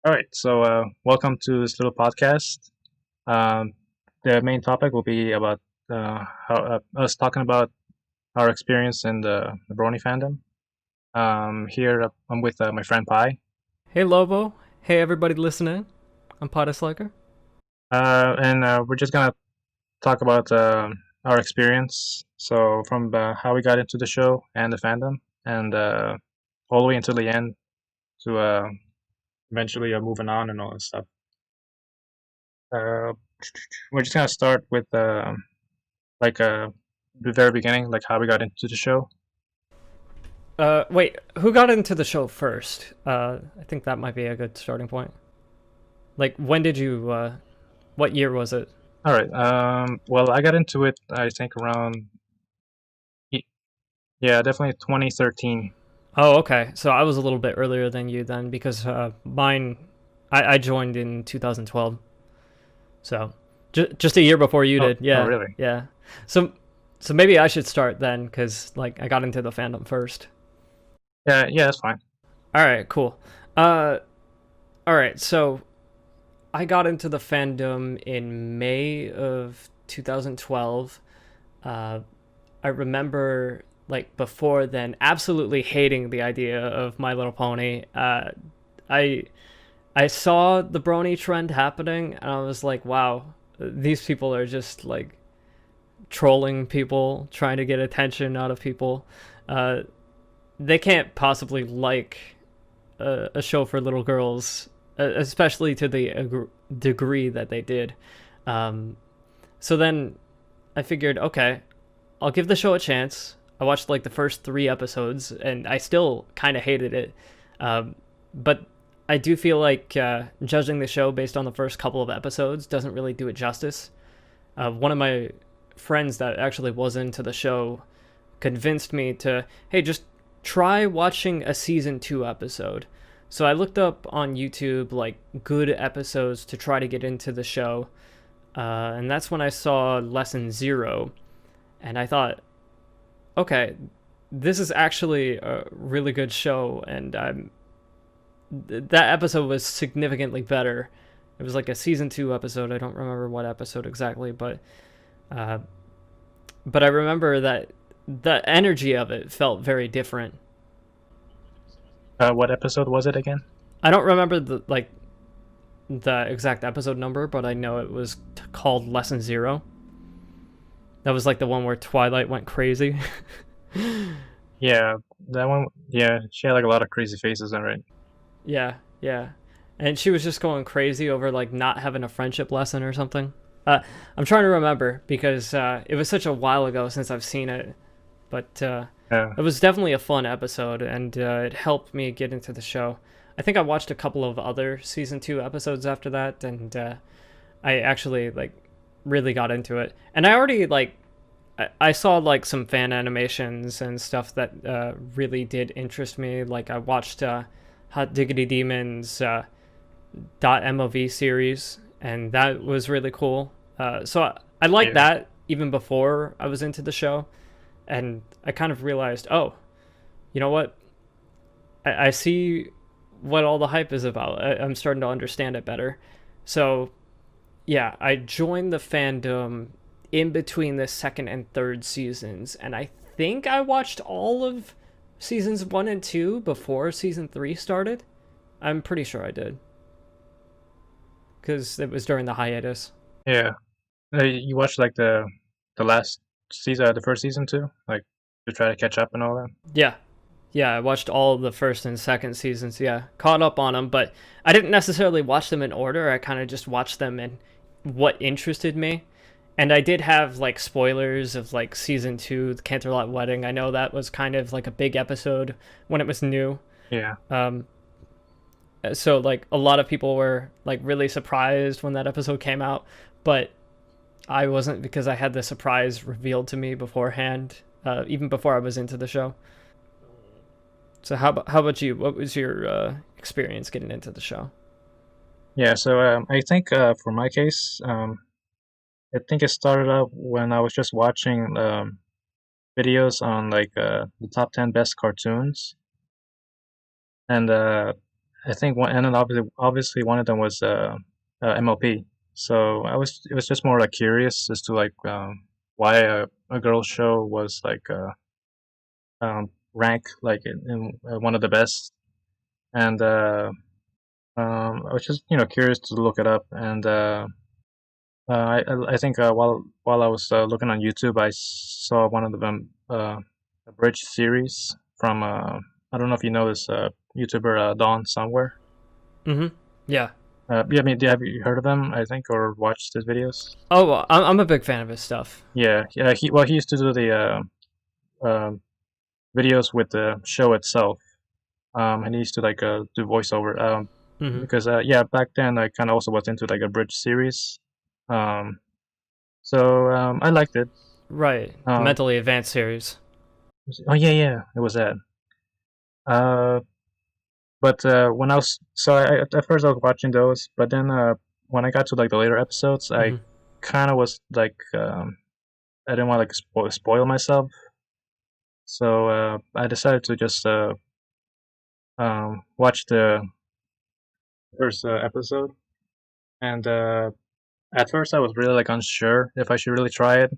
All right, so welcome to this little podcast. Um, the main topic will be about us talking about our experience in the Brony Fandom. Here I'm with my friend Pi, Hey Lobo. Hey everybody listening. I'm Piedisliker. and we're just gonna talk about our experience. So from how we got into the show and the fandom, and all the way until the end to eventually moving on and all that stuff. Uh, we're just gonna start with like the very beginning, like how we got into the show. Wait, who got into the show first? I think that might be a good starting point. Like, when did you, what year was it? All right. Well, I got into it. I think around yeah, definitely 2013. Oh, okay. So I was a little bit earlier than you then because I joined in 2012. So just a year before you Oh, did. oh, Yeah, really? yeah. So, so maybe I should start then because, like, I got into the fandom first. Yeah, yeah, that's fine. All right, cool. Uh, all right. So I got into the fandom in May of 2012. Uh, I remember, like, before then, absolutely hating the idea of My Little Pony. I I saw the Brony trend happening, and I was like, wow, these people are just like trolling people, trying to get attention out of people. Uh, they can't possibly like a show for little girls, especially to the degree that they did. Um, so then I figured, okay, I'll give the show a chance. I watched like the first 3 episodes, and I still kind of hated it. But I do feel like judging the show based on the first couple of episodes doesn't really do it justice. One of my friends that actually was into the show convinced me to, hey, just try watching a season 2 episode. So I looked up on YouTube like good episodes to try to get into the show, and that's when I saw Lesson Zero, and I thought, okay, this is actually a really good show, and that episode was significantly better. It was like a season 2 episode. I don't remember what episode exactly, uh, but I remember that the energy of it felt very different. What episode was it again? I don't remember the exact episode number, but I know it was called Lesson Zero. That was like the one where Twilight went crazy. Yeah, that one. Yeah, she had like a lot of crazy faces in it. Yeah, yeah. And she was just going crazy over like not having a friendship lesson or something. I'm trying to remember because it was such a while ago since I've seen it, but Yeah, it was definitely a fun episode, and it helped me get into the show. I think I watched a couple of other season 2 episodes after that, and I actually like really got into it. And I already like I saw like some fan animations and stuff that really did interest me. Like I watched Hot Diggity Demons .mov series, and that was really cool. So I liked yeah. that even before I was into the show, and I kind of realized, oh, you know what? I see what all the hype is about. I'm starting to understand it better. So yeah, I joined the fandom in between the second and third seasons, and I think I watched all of seasons 1 and 2 before season 3 started. I'm pretty sure I did because it was during the hiatus. Yeah. You watched like the last season, the first season too, like to try to catch up and all that. Yeah, yeah, I watched all of the first and second seasons. Yeah, caught up on them, but I didn't necessarily watch them in order. I kind of just watched them in what interested me. And I did have like spoilers of like season 2, the Canterlot Wedding. I know that was kind of like a big episode when it was new. Yeah, Um, so like a lot of people were like really surprised when that episode came out, but I wasn't because I had the surprise revealed to me beforehand, even before I was into the show. So how about you? What was your experience getting into the show? yeah. So I think for my case, I think it started out when I was just watching videos on like the top 10 best cartoons, and I think one, and then obviously one of them was MLP. So it was just more like curious as to like why a girl show was like rank like in one of the best, and I was just curious to look it up, and I think while I was looking on YouTube, I saw one of them a bridge series from I don't know if you know this YouTuber Dawn somewhere. Mm-hmm. Yeah. Yeah, I mean, have you heard of him? I think or watched his videos? Oh, well, I'm a big fan of his stuff. Yeah, yeah. He used to do the videos with the show itself, and he used to like do voiceover. Mm-hmm. Because yeah, back then I kind of also was into like a bridge series. Um, so I liked it. Right. The Um, mentally advanced series. oh yeah, yeah, it was that. Uh, but when I was so at first I was watching those, but then when I got to like the later episodes, I Mm-hmm. kind of was like I didn't want to like spoil myself, so I decided to just watch the first episode. And at first, I was really like unsure if I should really try it,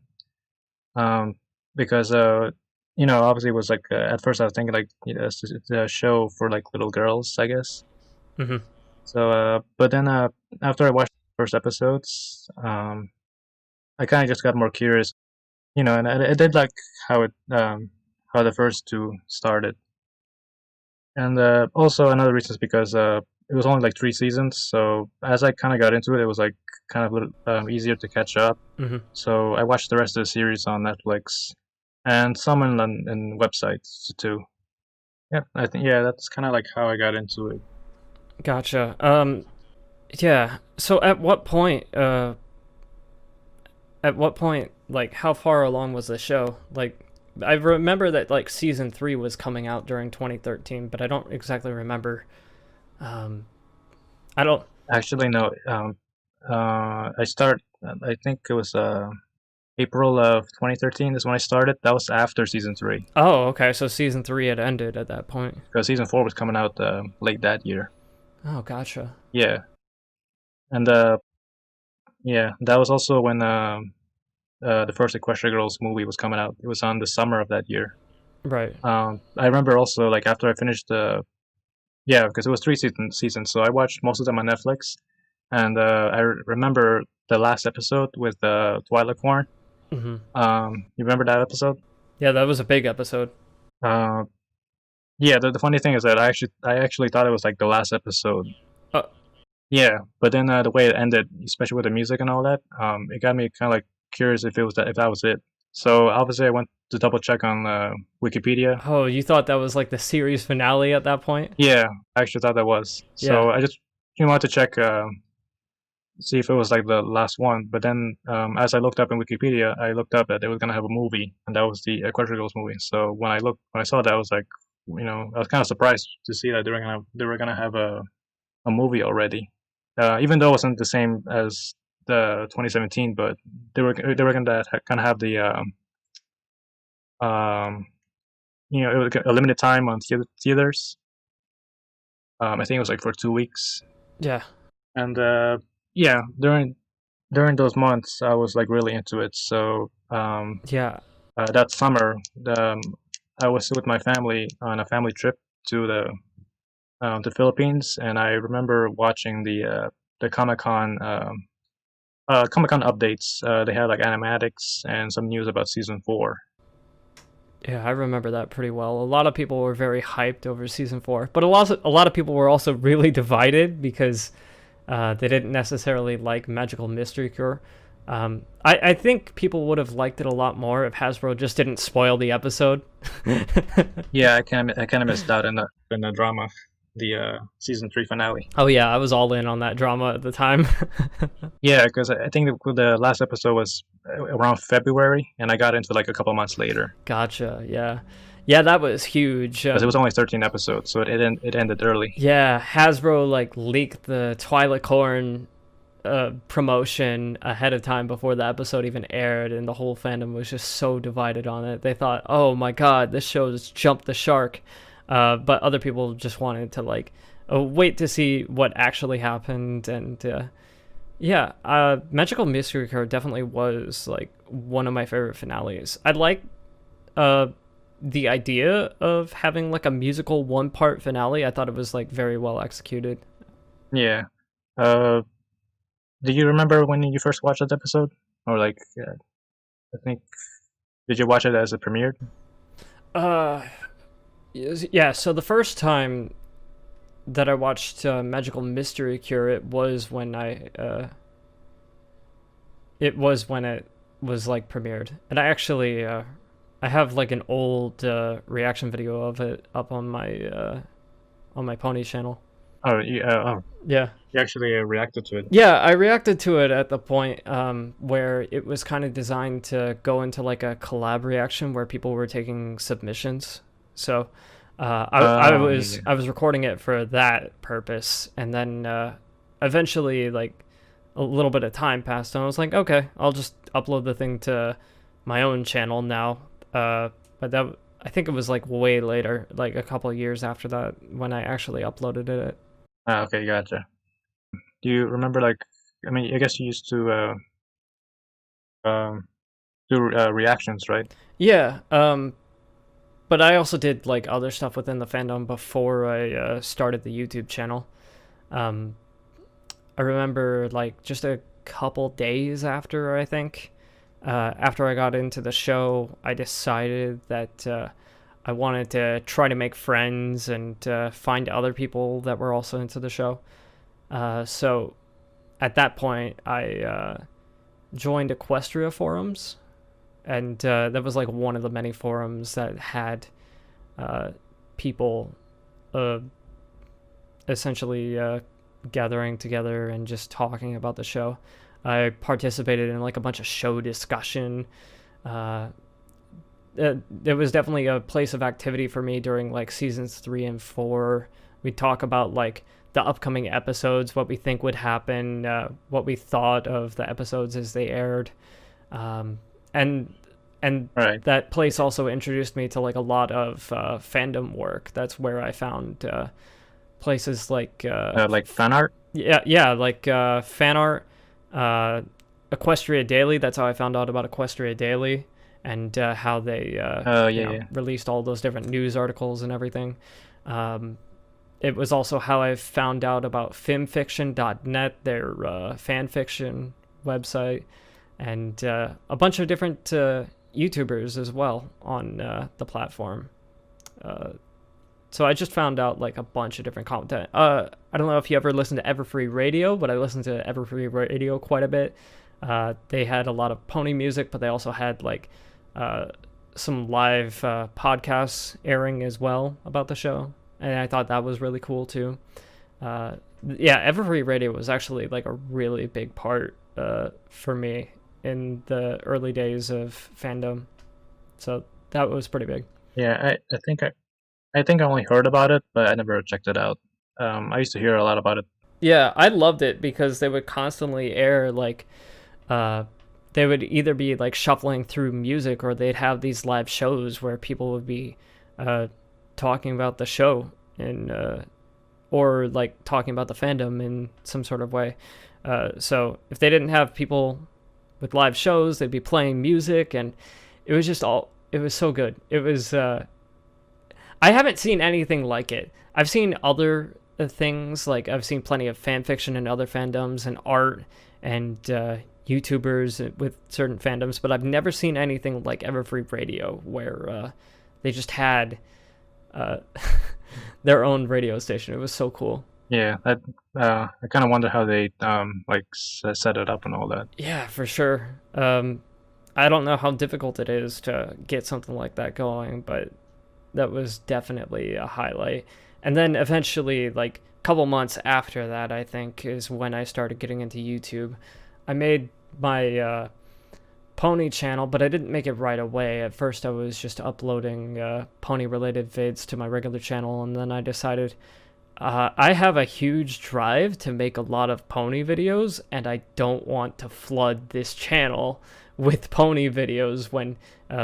um, because obviously it was like at first I was thinking like it's a show for like little girls, I guess. Mm-hmm. So, but then after I watched the first episodes, I kind of just got more curious, and I did like how it how the first two started. And also another reason is because it was only like 3 seasons, so as I kind of got into it, it was like kind of a little easier to catch up. Mm-hmm. So I watched the rest of the series on Netflix and some in websites too. Yeah, I think yeah, that's kind of like how I got into it. Gotcha. Yeah. So at what point, like, how far along was the show? Like, I remember that like season three was coming out during 2013, but I don't exactly remember. Um, I don't. Actually, no, I start. I think it was April of 2013 is when I started. That was after season three, Oh, okay. So season three had ended at that point. because season four was coming out late that year. Oh, gotcha. Yeah, and yeah, that was also when the first Equestria Girls movie was coming out. It was on the summer of that year. Right. I remember also like after I finished the yeah, because it was three seasons, so I watched most of them on Netflix, and remember the last episode with Twilight Corn. Mm-hmm. You remember that episode? Yeah, that was a big episode. Uh, yeah. The funny thing is that I actually thought it was like the last episode. Uh, Yeah, but then the way it ended, especially with the music and all that, it got me kind of like curious if that was it. So obviously I went to double check on Wikipedia. oh, you thought that was like the series finale at that point? Yeah, I actually thought that was. Yeah. So I just wanted to check, see if it was like the last one. But then as I looked up in Wikipedia, I looked up that they were gonna have a movie, and that was the Quadriga Girls movie. So when I saw that, I was like, I was kind of surprised to see that they were gonna have a movie already. Even though it wasn't the same as the 2017, but they were gonna kind of have the um, it was a limited time on theaters. I think it was like for 2 weeks, Yeah. and yeah, during those months, I was like really into it. So Yeah. that summer, I was with my family on a family trip to the Philippines, and I remember watching the Comic Con updates. They had like animatics and some news about season four. Yeah, I remember that pretty well. A lot of people were very hyped over season four, but a lot of people were also really divided because they didn't necessarily like Magical Mystery Cure. I think people would have liked it a lot more if Hasbro just didn't spoil the episode. Yeah, I kind of missed out in the drama, the season three finale. Oh yeah, I was all in on that drama at the time. Yeah, because I think the last episode was around February, and I got into like a couple months later Gotcha. Yeah, yeah, that was huge. because it was only 13 episodes, so it ended early. Yeah, Hasbro like leaked the Twilight Corn promotion ahead of time before the episode even aired, and the whole fandom was just so divided on it. They thought, "Oh my God, this show has jumped the shark," but other people just wanted to like wait to see what actually happened. And yeah, Magical Mystery Cure definitely was like one of my favorite finales. I like uh, the idea of having like a musical one part finale. I thought it was like very well executed. Yeah. Uh, do you remember when you first watched that episode? Or like, I think, did you watch it as it premiered? Uh, yeah. So the first time that I watched Magical Mystery Cure, it was when it was like premiered, and I actually I have like an old reaction video of it up on my pony channel. Oh, oh, Yeah. you actually reacted to it. Yeah, I reacted to it at the point where it was kind of designed to go into like a collab reaction where people were taking submissions. So Oh, yeah, I was recording it for that purpose, and then eventually like a little bit of time passed, and I was like, okay, I'll just upload the thing to my own channel now. But that I think it was like way later, like a couple of years after that, when I actually uploaded it. Okay, gotcha. Do you remember like, I mean, I guess you used to um, do reactions, right? Yeah, but I also did like other stuff within the fandom before I started the YouTube channel. Um, I remember like just a couple days after, I think, after I got into the show, I decided that I wanted to try to make friends and find other people that were also into the show. So at that point, I joined Equestria forums, and that was like one of the many forums that had people uh, essentially gathering together and just talking about the show. I participated in like a bunch of show discussion. Uh, it was definitely a place of activity for me during like seasons 3 and 4. We'd talk about like the upcoming episodes, what we think would happen, what we thought of the episodes as they aired, um, and Right. that place also introduced me to like a lot of fandom work. That's where I found places like Like fan art. yeah, like fan art, uh, Equestria Daily. That's how I found out about Equestria Daily and how they Oh, yeah, yeah. released all those different news articles and everything. Um, it was also how I found out about femfiction.net, their fan fiction website, and a bunch of different YouTubers as well on the platform. So I just found out like a bunch of different content. I don't know if you ever listened to Everfree Radio, but I listened to Everfree Radio quite a bit. They had a lot of pony music, but they also had like some live podcasts airing as well about the show, and I thought that was really cool too. Yeah, Everfree Radio was actually like a really big part for me in the early days of fandom, so that was pretty big. Yeah, I think I only heard about it, but I never checked it out. I used to hear a lot about it. Yeah, I loved it because they would constantly air like uh they would either be like shuffling through music, or they'd have these live shows where people would be uh talking about the show and or like talking about the fandom in some sort of way. So if they didn't have people with live shows, they'd be playing music, and it was so good. It was I haven't seen anything like it. I've seen other things, like I've seen plenty of fan fiction and other fandoms and art and YouTubers with certain fandoms, but I've never seen anything like Everfree Radio, where they just had uh, their own radio station. It was so cool. Yeah, I kind of wonder how they like set it up and all that. Yeah, for sure. I don't know how difficult it is to get something like that going, but that was definitely a highlight. And then eventually, like a couple months after that, I think is when I started getting into YouTube. I made my pony channel, but I didn't make it right away. At first, I was just uploading pony related vids to my regular channel, and then I decided I have a huge drive to make a lot of pony videos, and I don't want to flood this channel with pony videos when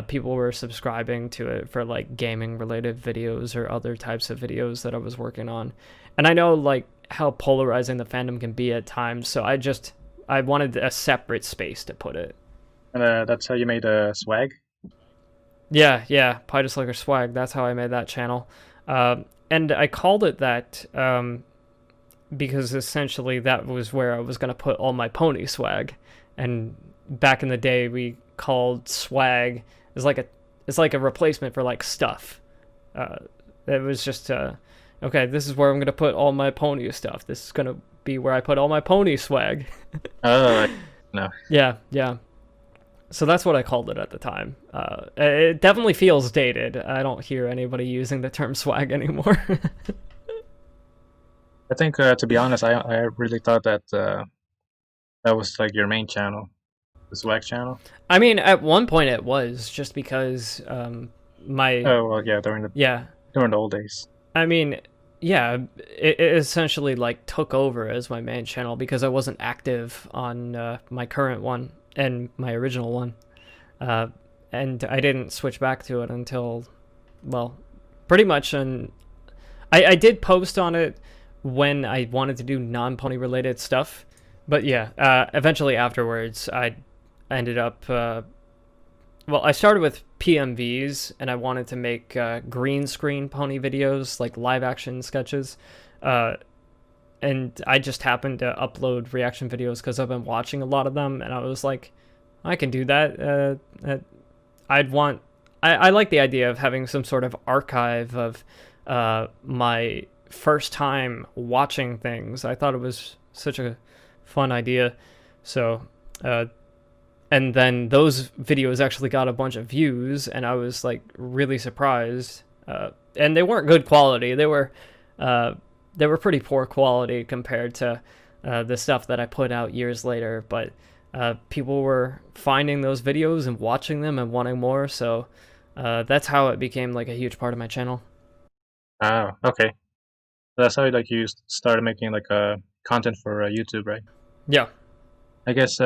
people were subscribing to it for like gaming related videos or other types of videos that I was working on. And I know like how polarizing the fandom can be at times, so I wanted a separate space to put it. And that's how you made swag. Yeah, Piedisliker Swag. That's how I made that channel, and I called it that because essentially that was where I was gonna put all my pony swag. And back in the day, we called swag as like a it's like a replacement for like stuff. Uh, it was just okay. This is where I'm gonna put all my pony stuff. This is gonna be where I put all my pony swag. Oh, no. Yeah. So that's what I called it at the time. It definitely feels dated. I don't hear anybody using the term swag anymore. I think to be honest, I really thought that that was like your main channel, the swag channel. I mean, at one point it was just because my Oh well, yeah, yeah. during the old days. I mean, yeah, it essentially like took over as my main channel because I wasn't active on my current one and my original one, uh, and I didn't switch back to it until, well, pretty much. And I did post on it when I wanted to do non-pony related stuff, but yeah, eventually afterwards I ended up well, I started with PMVs, and I wanted to make green screen pony videos, like live action sketches. Uh, and I just happened to upload reaction videos because I've been watching a lot of them, and I was like, I can do that. I'd want. I like the idea of having some sort of archive of my first time watching things. I thought it was such a fun idea. So and then those videos actually got a bunch of views, and I was like really surprised. And they weren't good quality. They were pretty poor quality compared to the stuff that I put out years later. But people were finding those videos and watching them and wanting more. So that's how it became like a huge part of my channel. Oh, okay. That's how like you started making like content for YouTube, right? Yeah. I guess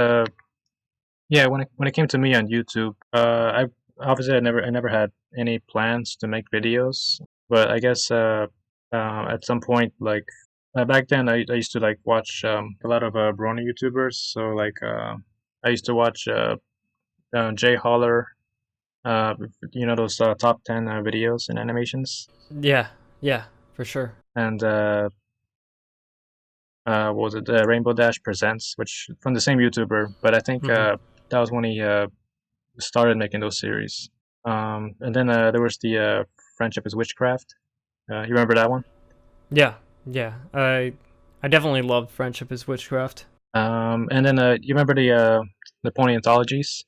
yeah. When it came to me on YouTube, I obviously I never had any plans to make videos, but I guess at some point like back then I used to like watch a lot of Brony YouTubers. So like I used to watch Jay Holler, you know those top 10 videos and animations, Yeah, for sure. and what was it Rainbow Dash Presents, which from the same YouTuber, but I think Hmm. that was when he started making those series. And then there was the Friendship is Witchcraft. You remember that one? Yeah. I definitely love Friendship is Witchcraft. And then you remember the Pony anthologies?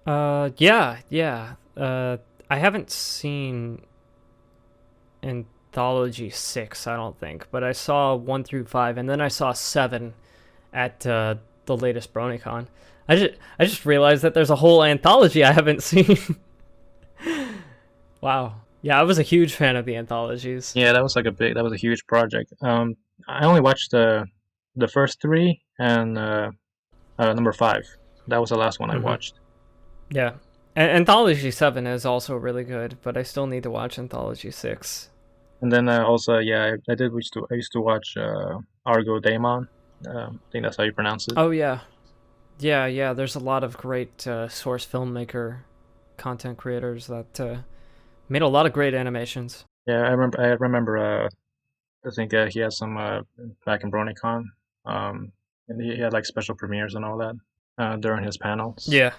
Yeah. I haven't seen Anthology 6, I don't think, but I saw 1 through 5, and then I saw 7 at the latest BronyCon. I just realized that there's a whole anthology I haven't seen. Wow. Yeah, I was a huge fan of the anthologies. Yeah, that was a huge project. I only watched the first three and number five. That was the last one I Hmm. watched. Yeah. Anthology 7 is also really good, but I still need to watch Anthology 6. And then also, yeah, I used to watch Argo Daemon. I think that's how you pronounce it. Oh, yeah. Yeah, there's a lot of great source filmmaker content creators that made a lot of great animations. Yeah, I remember. I think he had some back in BronyCon. And he had like special premieres and all that during his panels. Yeah.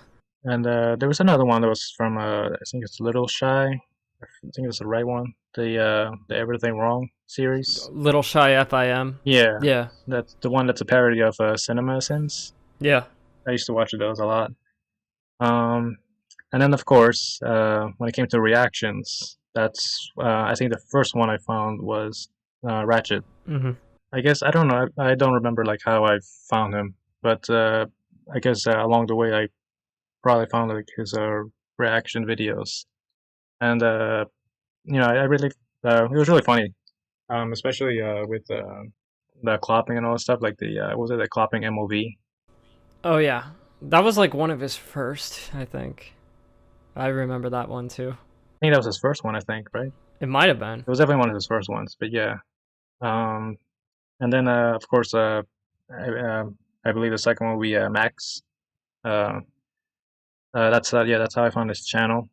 And there was another one that was from I think it's Little Shy. I think it's the right one. The Everything Wrong series. Little Shy FIM. Yeah, Yeah. that's the one that's a parody of Cinema Sins. Yeah. I used to watch those a lot. Um, and then of course, when it came to reactions, that's I think the first one I found was Ratchet. Hmm. I guess I don't know. I don't remember like how I found him, but I guess along the way I probably found like his reaction videos, and I really it was really funny, especially with the clopping and all that stuff, like the what was it, the clopping MOV. Oh, yeah. That was like one of his first, I think. I remember that one too. I think that was his first one. I think right. It might have been. It was definitely one of his first ones, but yeah. Um, and then of course I, I believe the second one will be Max. Uh, that's how I found this channel.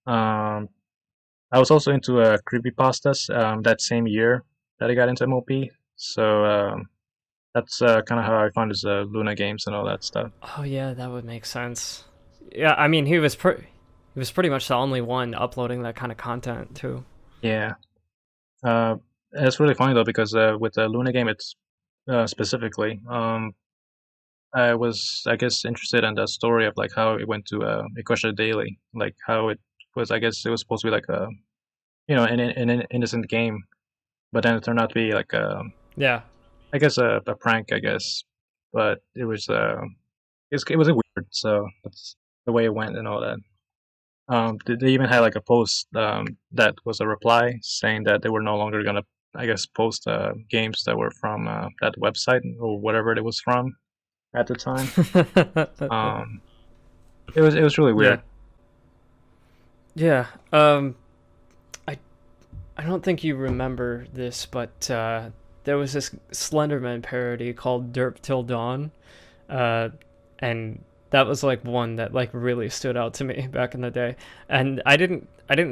Um, I was also into creepypastas that same year that I got into MOP. So that's kind of how I found his Luna games and all that stuff. Oh yeah, that would make sense. Yeah, I mean he was pretty much the only one uploading that kind of content too. Yeah, uh, it's really funny though because with the Luna game, it's specifically, I was, I guess, interested in the story of like how it went to Equestria Daily, like how it was. I guess it was supposed to be like a, an innocent game, but then it turned out to be like Yeah. I guess a prank, I guess. But it was weird. So that's the way it went and all that. They even had like a post that was a reply saying that they were no longer gonna, I guess, post games that were from that website or whatever it was from at the time. Um, it was really Yeah. weird. Yeah. I I don't think you remember this, but there was this Slenderman parody called Derp Till Dawn, uh, and that was like one that like really stood out to me back in the day. And I didn't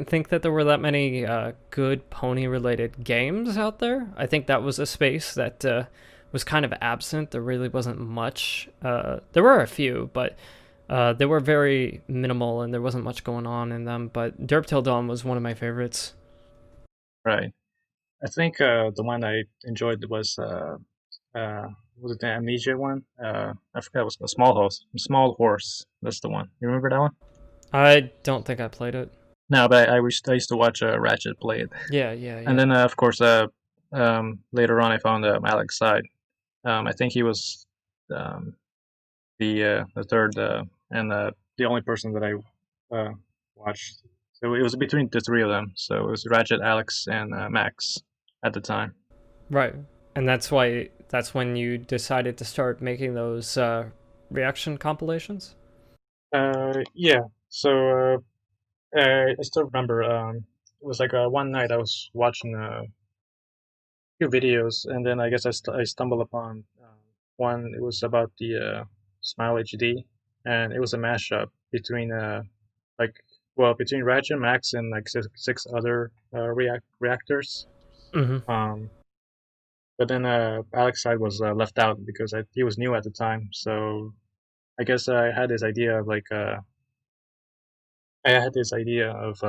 think that there were that many good pony related games out there. I think that was a space that was kind of absent. There really wasn't much. There were a few, but they were very minimal and there wasn't much going on in them. But Derp Till Dawn was one of my favorites. Right. I think the one I enjoyed uh, was it the Amnesia one? I forgot it was a Small Horse. Small Horse. That's the one. You remember that one? I don't think I played it. No, but I used to watch Ratchet play it, Yeah, yeah, and yeah. then of course later on I found Alex Side. I think he was um, the third and the only person that I watched. So it was between the three of them. So it was Ratchet, Alex, and Max at the time. Right. And that's when you decided to start making those reaction compilations? Yeah. So I still remember. It was like one night I was watching few videos, and then I guess I stumbled upon one. It was about the Smile HD, and it was a mashup between like between Ratchet, Max, and like six other reactors. Mm-hmm. Um, but then Alex side was left out because he was new at the time. So I guess I had this idea of like I had this idea of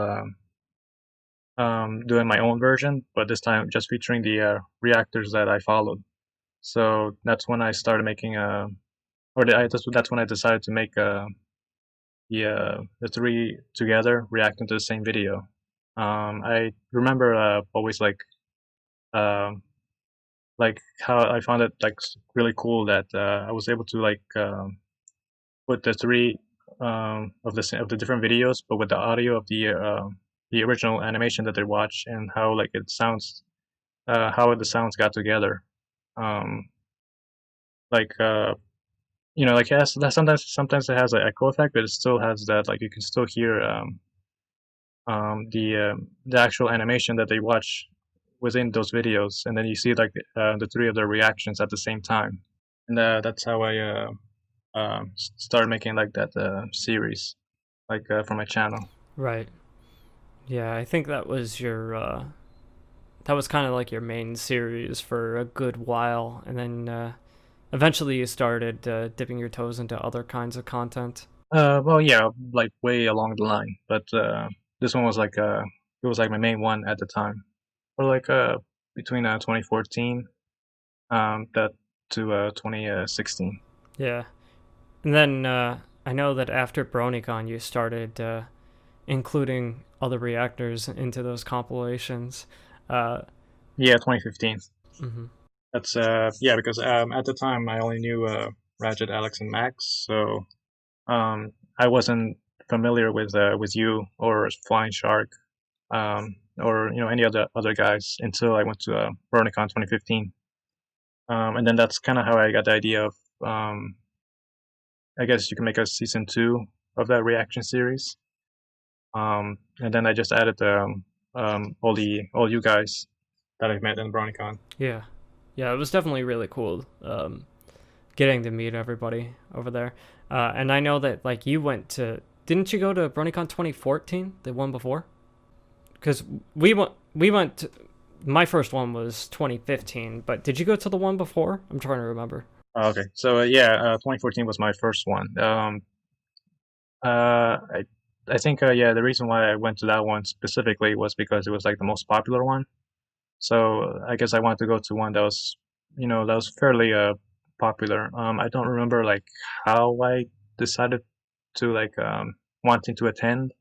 doing my own version, but this time just featuring the reactors that I followed. So that's when I started making that's when I decided to make the three together reacting to the same video. I remember always um, like how I found it like really cool that I was able to like put the three of the different videos, but with the audio of the original animation that they watch and how like it sounds, how the sounds got together. Um, like like sometimes it has an echo effect, but it still has that like you can still hear the actual animation that they watch within those videos, and then you see like the three of their reactions at the same time, and that's how I started making like that series, like for my channel. Right. Yeah, I think that was kind of like your main series for a good while, and then eventually you started dipping your toes into other kinds of content. Well, yeah, like way along the line, but this one was like it was like my main one at the time, or like between 2014 that to 2016. Yeah. And then I know that after BronyCon, you started including other reactors into those compilations. Uh, Yeah, 2015. mm-hmm. That's yeah, because at the time I only knew Ratchet, Alex, and Max, so I wasn't familiar with you or Flying Shark, or any other guys until I went to BronyCon 2015. And then that's kind of how I got the idea of I guess you can make a season two of that reaction series. And then I just added all you guys. that I've met in BronyCon. Yeah, yeah, it was definitely really cool. Getting to meet everybody over there. And I know that like you went to, didn't you go to BronyCon 2014, the one before? Because we went. My first one was 2015, but did you go to the one before? I'm trying to remember. Okay, so yeah, 2014 was my first one. I think yeah, the reason why I went to that one specifically was because it was like the most popular one. So I guess I wanted to go to one that was, that was fairly popular. I don't remember like how I decided to like wanting to attend.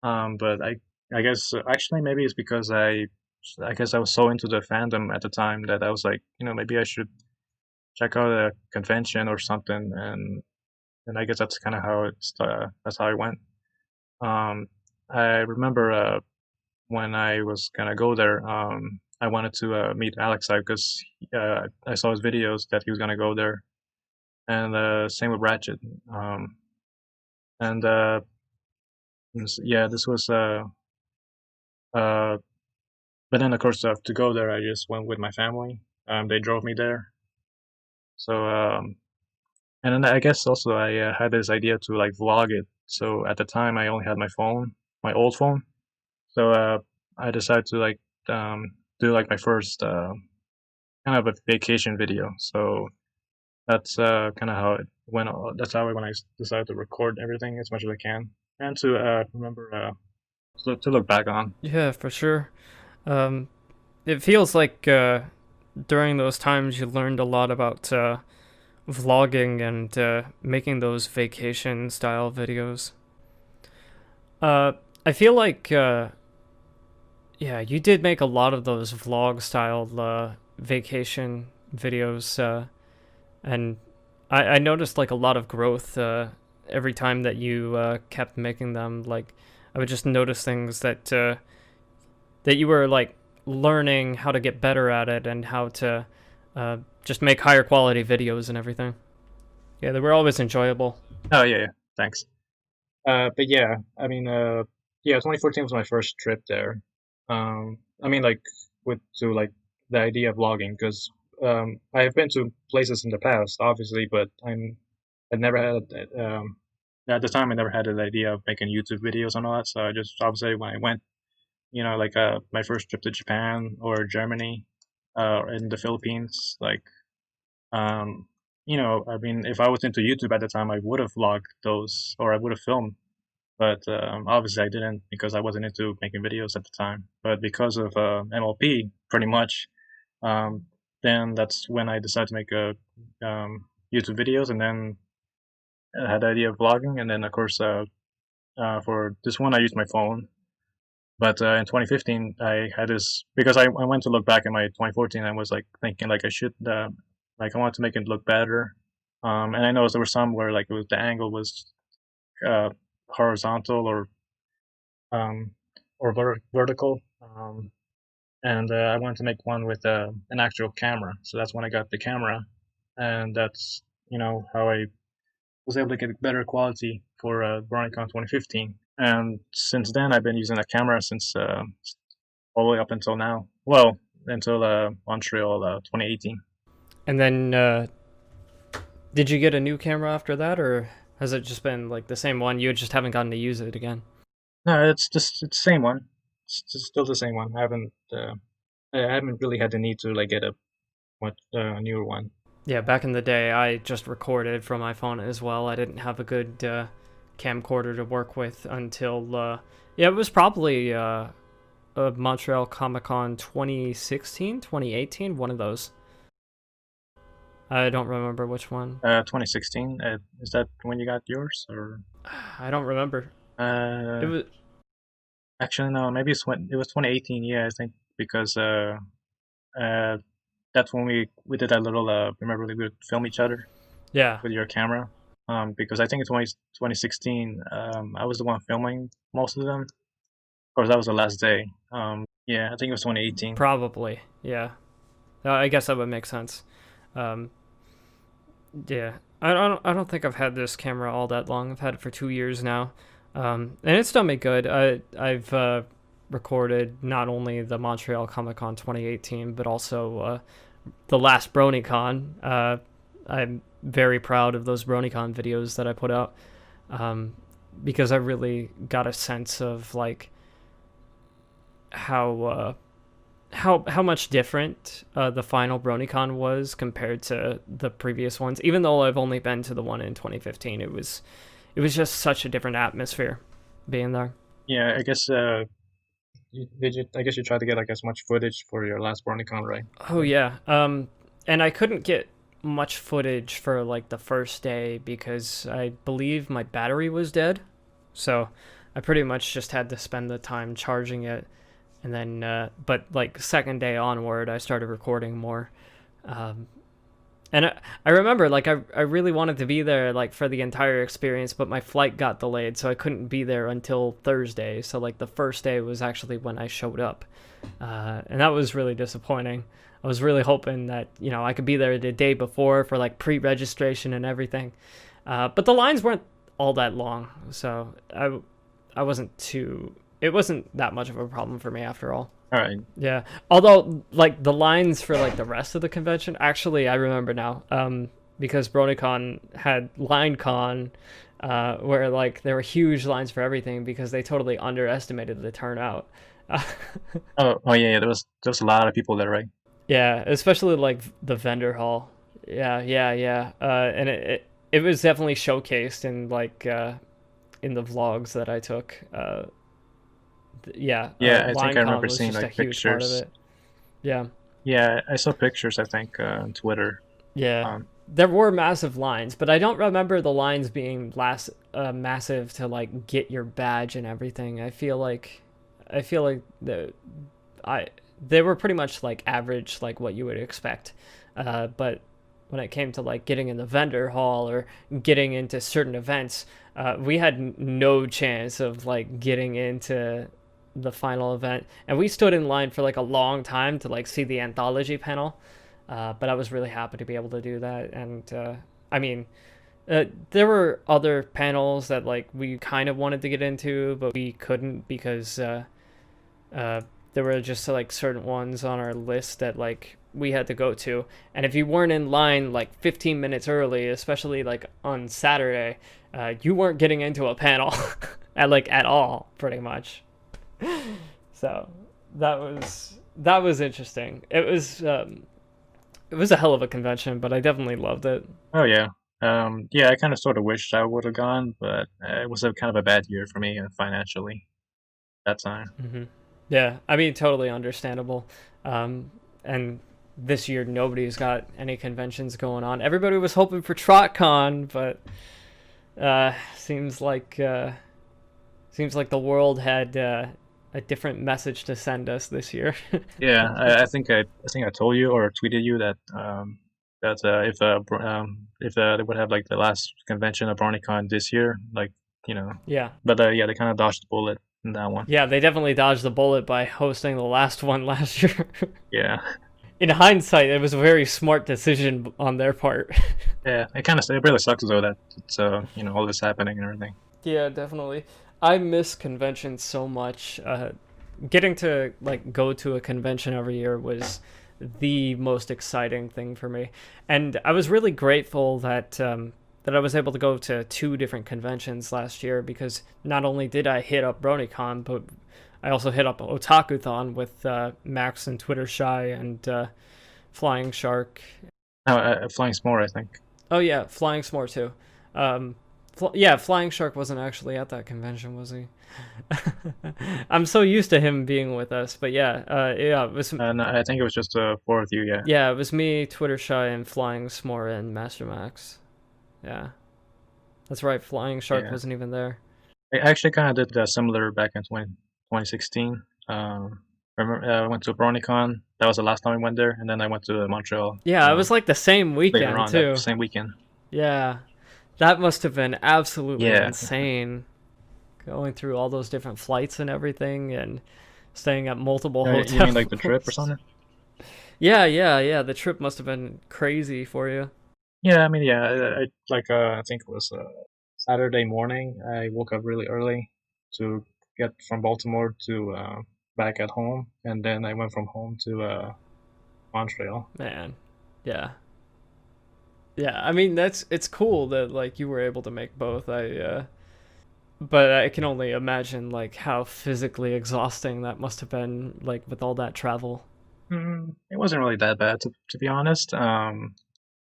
But I guess actually maybe it's because I guess I was so into the fandom at the time that I was like, maybe I should check out a convention or something, and I guess that's kind of how that's how it went. Um, I remember when I was gonna go there, I wanted to meet Alex because I saw his videos that he was gonna go there, and same with Ratchet. And yeah, this was uh, but then of course to go there, I just went with my family. They drove me there, so and then I guess also I had this idea to like vlog it. So at the time, I only had my phone, my old phone. So I decided to like do like my first kind of a vacation video. So that's kind of how it went. That's how when I decided to record everything as much as I can and to remember to look back on. Yeah, for sure. Um, it feels like during those times you learned a lot about vlogging and making those vacation style videos. Uh, I feel like yeah, you did make a lot of those vlog style vacation videos, and I noticed like a lot of growth every time that you kept making them. Like I would just notice things that you were like learning how to get better at it and how to just make higher quality videos and everything. Yeah, they were always enjoyable. Oh yeah, yeah. Thanks. But yeah, I mean, yeah, 2014 was my first trip there. I mean, like with to like the idea of vlogging because I have been to places in the past, obviously, but I never had at the time I never had the idea of making YouTube videos and all that. So I just obviously when I went, like my first trip to Japan or Germany, in the Philippines, like um, I mean, if I was into YouTube at the time, I would have vlogged those or I would have filmed, but obviously I didn't because I wasn't into making videos at the time. But because of MLP, pretty much, um, then that's when I decided to make YouTube videos, and then I had the idea of vlogging, and then of course for this one I used my phone. But in 2015, I had this because I went to look back at my 2014. I was like thinking like I should like I wanted to make it look better. And I noticed there were some where like it was the angle was uh, horizontal um, or vertical. And I wanted to make one with an actual camera. So that's when I got the camera, and that's how I was able to get better quality for BronyCon 2015. And since then, I've been using a camera since all the way up until now. Well, until Montreal 2018. And then did you get a new camera after that, or has it just been like the same one? You just haven't gotten to use it again. No, it's the same one. It's just still the same one. I haven't really had the need to like get a much newer one. Yeah, back in the day, I just recorded from my phone as well. I didn't have a good camcorder to work with until yeah, it was probably Montreal Comic Con 2016, 2018, one of those. I don't remember which one. 2016. Is that when you got yours or? I don't remember. It Uh, was Actually, no. Maybe it's when it was 2018. Yeah, I think because uh, that's when we did that little. Remember we would film each other yeah, with your camera. Because I think it's 2016. I was the one filming most of them. Of course, that was the last day. Yeah, I think it was 2018. probably. Yeah, I guess that would make sense. Um, yeah, I don't think I've had this camera all that long. I've had it for 2 years now, and it's done me good. I've recorded not only the Montreal Comic Con 2018, but also the last BronyCon. I'm very proud of those BronyCon videos that I put out, um, because I really got a sense of like how how much different the final BronyCon was compared to the previous ones. Even though I've only been to the one in 2015, it was just such a different atmosphere being there. Yeah, I guess did you? I guess you tried to get like as much footage for your last BronyCon, right? Oh yeah. And I couldn't get much footage for like the first day because I believe my battery was dead. So I pretty much just had to spend the time charging it, and then but like second day onward, I started recording more. Um, and I remember like I really wanted to be there like for the entire experience, but my flight got delayed, so I couldn't be there until Thursday. So like the first day was actually when I showed up, and that was really disappointing. I was really hoping that I could be there the day before for like pre-registration and everything, but the lines weren't all that long, so I wasn't too. It wasn't that much of a problem for me after all. All right. Yeah. Although, like, the lines for, like, the rest of the convention, actually, I remember now, because BronyCon had LineCon, where, like, there were huge lines for everything because they totally underestimated the turnout. Oh yeah, yeah. There was a lot of people there, right? Yeah, especially, like, the vendor hall. Yeah, yeah, yeah. And it was definitely showcased in the vlogs that I took. Yeah, Yeah, I think I LineCon remember was seeing just a like huge part of pictures. it. Yeah. Yeah, I saw pictures. I think on Twitter. Yeah, Um, there were massive lines, but I don't remember the lines being massive to like get your badge and everything. I feel like I they were pretty much like average, like what you would expect. But when it came to like getting in the vendor hall or getting into certain events, we had no chance of like getting into the final event, and we stood in line for like a long time to like see the anthology panel. But I was really happy to be able to do that. And I mean, there were other panels that like we kind of wanted to get into, but we couldn't because uh, there were just like certain ones on our list that like we had to go to. And if you weren't in line like 15 minutes early, especially like on Saturday, you weren't getting into a panel at all, pretty much. So that was interesting. It was a hell of a convention, but I definitely loved it. oh yeah. Yeah, I kind of sort of wished I would have gone, but it was a kind of a bad year for me financially that time. Hmm. Yeah, I mean, totally understandable. And this year, nobody's got any conventions going on. Everybody was hoping for TrotCon, but uh, seems like uh, seems like the world had a different message to send us this year. Yeah, I think I told you or tweeted you that if they would have like the last convention of BronyCon this year, like you know, Yeah, but yeah, they kind of dodged the bullet in that one. yeah, they definitely dodged the bullet by hosting the last one last year. Yeah, In hindsight, it was a very smart decision on their part. yeah, it really sucks though that it's all this happening and everything. Yeah, definitely. I miss conventions so much. Getting to like go to a convention every year was the most exciting thing for me, and I was really grateful that that I was able to go to two different conventions last year because not only did I hit up BronyCon, but I also hit up Otakuthon with Max and Twitter Shy and Flying Shark. Flying S'more, I think. Oh yeah, Flying S'more too. Um, yeah, Flying Shark wasn't actually at that convention, was he? I'm so used to him being with us, but yeah, yeah, No, I think it was just four of you. Yeah, yeah, it was me, Twitter Shy, and Flying S'more and Mastermax. Yeah, that's right. Flying Shark yeah. wasn't even there. I actually kind of did similar back in 2016. I went to BronyCon. That was the last time I went there, and then I went to Montreal Yeah, it was like the same later weekend on that too. same weekend. Yeah, that must have been absolutely Yeah. insane. Going through all those different flights and everything, and staying at multiple You mean like the trip or hotels. something? Yeah, yeah, yeah. The trip must have been crazy for you. Yeah, I mean, yeah, I think it was Saturday morning. I woke up really early to get from Baltimore to back at home, and then I went from home to Montreal. Man, yeah, yeah. I mean, it's cool that like you were able to make both. But I can only imagine like how physically exhausting that must have been, like with all that travel. It wasn't really that bad, to be honest.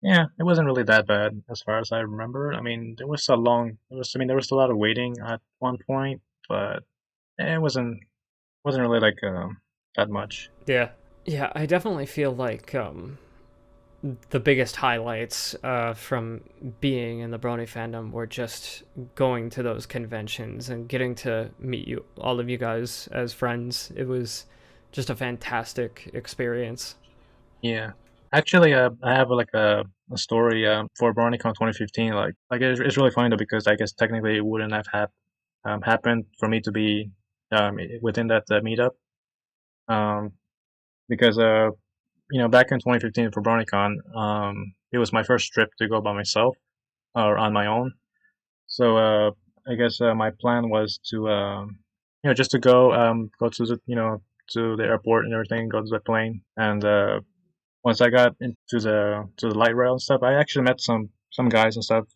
Yeah, it wasn't really that bad as far as I remember. I mean, there was a lot of waiting at one point, but it wasn't really like that much. Yeah, yeah. I definitely feel like the biggest highlights from being in the Brony fandom were just going to those conventions and getting to meet you, all of you guys as friends. It was just a fantastic experience. Yeah. Actually, I have like a story for BronyCon 2015. Like it's really funny though because I guess technically it wouldn't have happened for me to be within that meetup. Um, because back in 2015 for BronyCon, it was my first trip to go by myself or on my own. So I guess my plan was to just to go to the airport and everything, go to the plane, and once I got into the light rail and stuff, I actually met some guys and stuff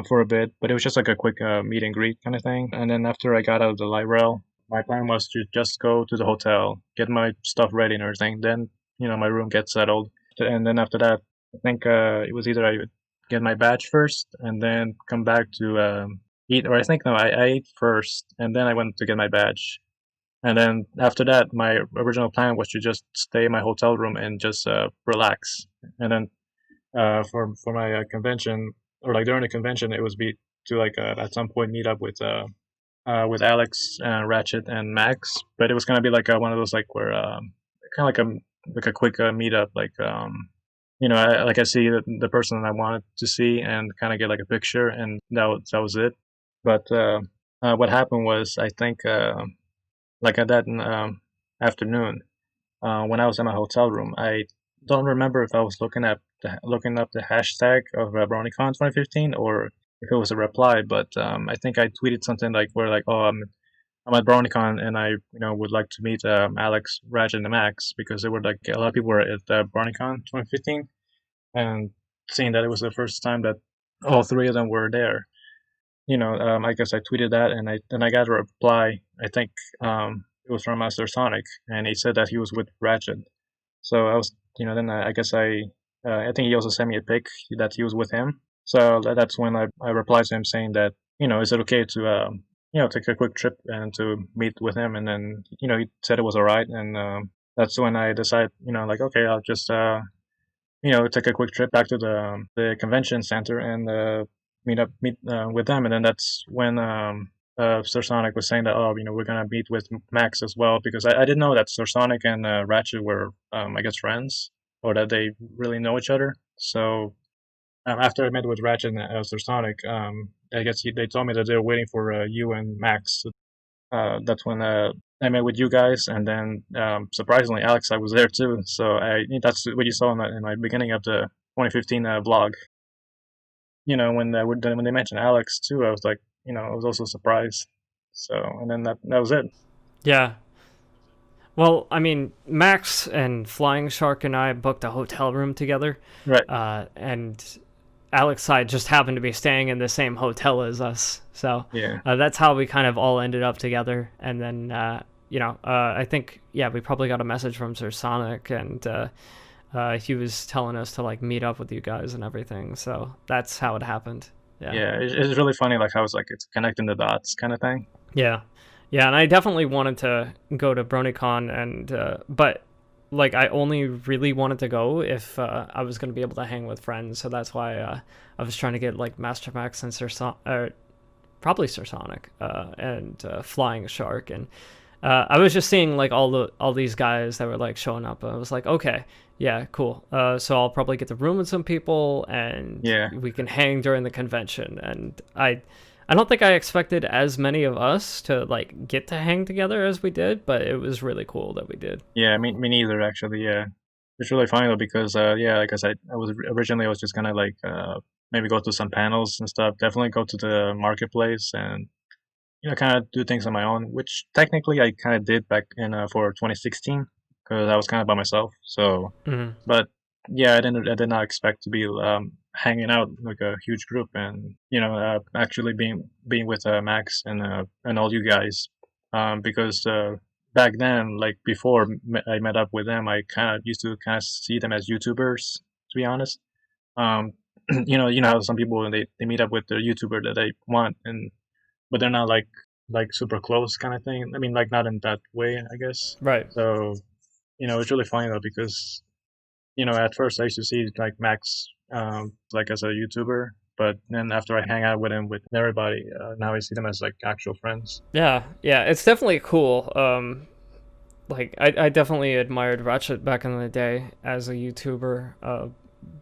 for a bit, but it was just like a quick meet and greet kind of thing. And then after I got out of the light rail, my plan was to just go to the hotel, get my stuff ready and everything. Then my room gets settled, and then after that, I think it was either I would get my badge first and then come back to eat, or I think no, I ate first and then I went to get my badge. And then after that, my original plan was to just stay in my hotel room and just relax. And then for my convention, or like during the convention, it was be to like at some point meet up with Alex, Ratchet, and Max. But it was gonna be like one of those like where kind of like a quick meetup, like like I see the person that I wanted to see and kind of get like a picture, and that was it. But what happened was I think. Like at that afternoon when I was in my hotel room. I don't remember if I was looking up the hashtag of BronyCon 2015 or if it was a reply, but I think I tweeted something like where like, oh, I'm at BronyCon and I would like to meet Alex, Raj, and Max because they were like a lot of people were at BronyCon 2015, and seeing that it was the first time that all three of them were there, I guess I tweeted that, and I got a reply. I think it was from Master Sonic, and he said that he was with Ratchet. So I was, then I guess I think he also sent me a pic that he was with him. So that's when I replied to him saying that, is it okay to, take a quick trip and to meet with him? And then, he said it was all right, and that's when I decided, like, okay, I'll just take a quick trip back to the convention center and meet with them. And then that's when Sir Sonic was saying that, oh, we're gonna meet with Max as well, because I didn't know that Sir Sonic and Ratchet were I guess friends, or that they really know each other. So after I met with Ratchet and Sir Sonic, I guess they told me that they were waiting for you and Max. That's when I met with you guys, and then surprisingly, Alex, I was there too. So that's what you saw in my beginning of the 2015 vlog. When they mentioned Alex too, I was like, I was also surprised. So, and then that was it. Yeah. Well, I mean, Max and Flying Shark and I booked a hotel room together, Right. and Alex and I just happened to be staying in the same hotel as us. So Yeah. that's how we kind of all ended up together. And then, I think, yeah, we probably got a message from Sir Sonic, and he was telling us to like meet up with you guys and everything. So that's how it happened. Yeah. Yeah. It's really funny, like how it's like it's connecting the dots kind of thing. Yeah. Yeah, and I definitely wanted to go to BronyCon, and but like I only really wanted to go if I was going to be able to hang with friends. So that's why I was trying to get like Mastermax and probably Sir Sonic and Flying Shark, and I was just seeing like all these guys that were like showing up. I was like, okay, yeah, cool. So I'll probably get to room with some people, and Yeah. we can hang during the convention. And I don't think I expected as many of us to like get to hang together as we did, but it was really cool that we did. Yeah. Me neither, actually. Yeah. It's really funny though because yeah, like I was originally I was just gonna like maybe go to some panels and stuff. Definitely go to the marketplace and kind of do things on my own, which technically I kind of did back in for 2016 because I was kind of by myself. So, Hmm. but yeah, I did not expect to be hanging out like a huge group and actually being with Max and all you guys, because back then, like before I met up with them, I kind of used to kind of see them as YouTubers, to be honest. Um, how some people they meet up with the YouTuber that they want, and but they're not like super close kind of thing. I mean, like not in that way, I guess. Right. So it's really funny though because at first I used to see like Max like as a YouTuber, but then after I hang out with him with everybody, now I see them as like actual friends. Yeah, yeah, it's definitely cool. Like I definitely admired Ratchet back in the day as a YouTuber.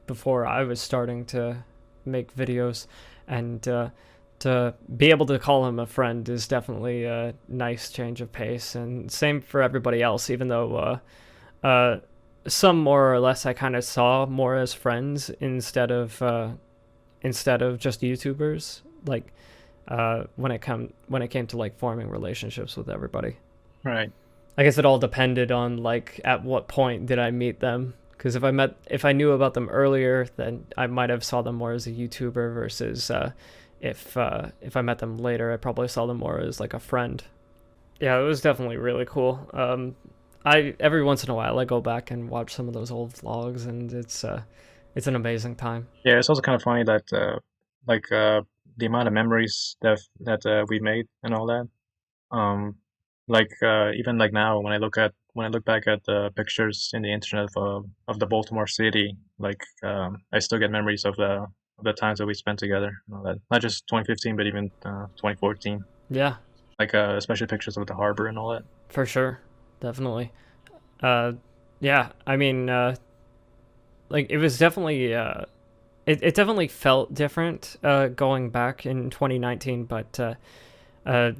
Before I was starting to make videos, and to be able to call him a friend is definitely a nice change of pace. And same for everybody else, even though some more or less I kind of saw more as friends instead of just YouTubers. Like when it came to like forming relationships with everybody. Right. I guess it all depended on like at what point did I meet them. Because if I knew about them earlier, then I might have saw them more as a YouTuber versus if I met them later, I probably saw them more as like a friend. Yeah, it was definitely really cool. I every once in a while I go back and watch some of those old vlogs, and it's an amazing time. Yeah, it's also kind of funny that like the amount of memories that we made and all that. Um, like even like now when I look back at the pictures in the internet of the Baltimore city, like I still get memories of the times that we spent together and all that. Not just 2015, but even 2014. Yeah, Like especially pictures of the harbor and all that. for sure, definitely. Uh, yeah, I mean, like it was definitely it definitely felt different going back in 2019, but uh,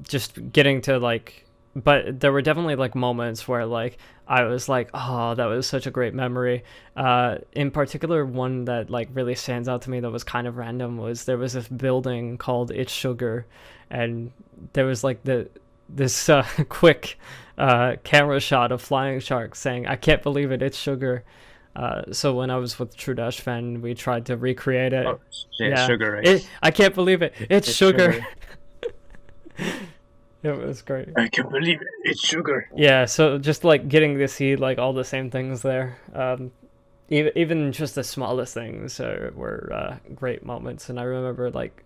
just getting to like, but there were definitely like moments where like I was like, oh, that was such a great memory. In particular, one that like really stands out to me that was kind of random was there was this building called It's Sugar, and there was like this quick camera shot of flying sharks saying, "I can't believe it, it's sugar." So when I was with True Dash Fan, we tried to recreate Oh it. yeah, Yeah, sugar, right? I can't believe it, it's It's sugar. sugar. It was great. I can't believe it. It's sugar. Yeah, so just like getting to see like all the same things there, even just the smallest things were great moments. And I remember like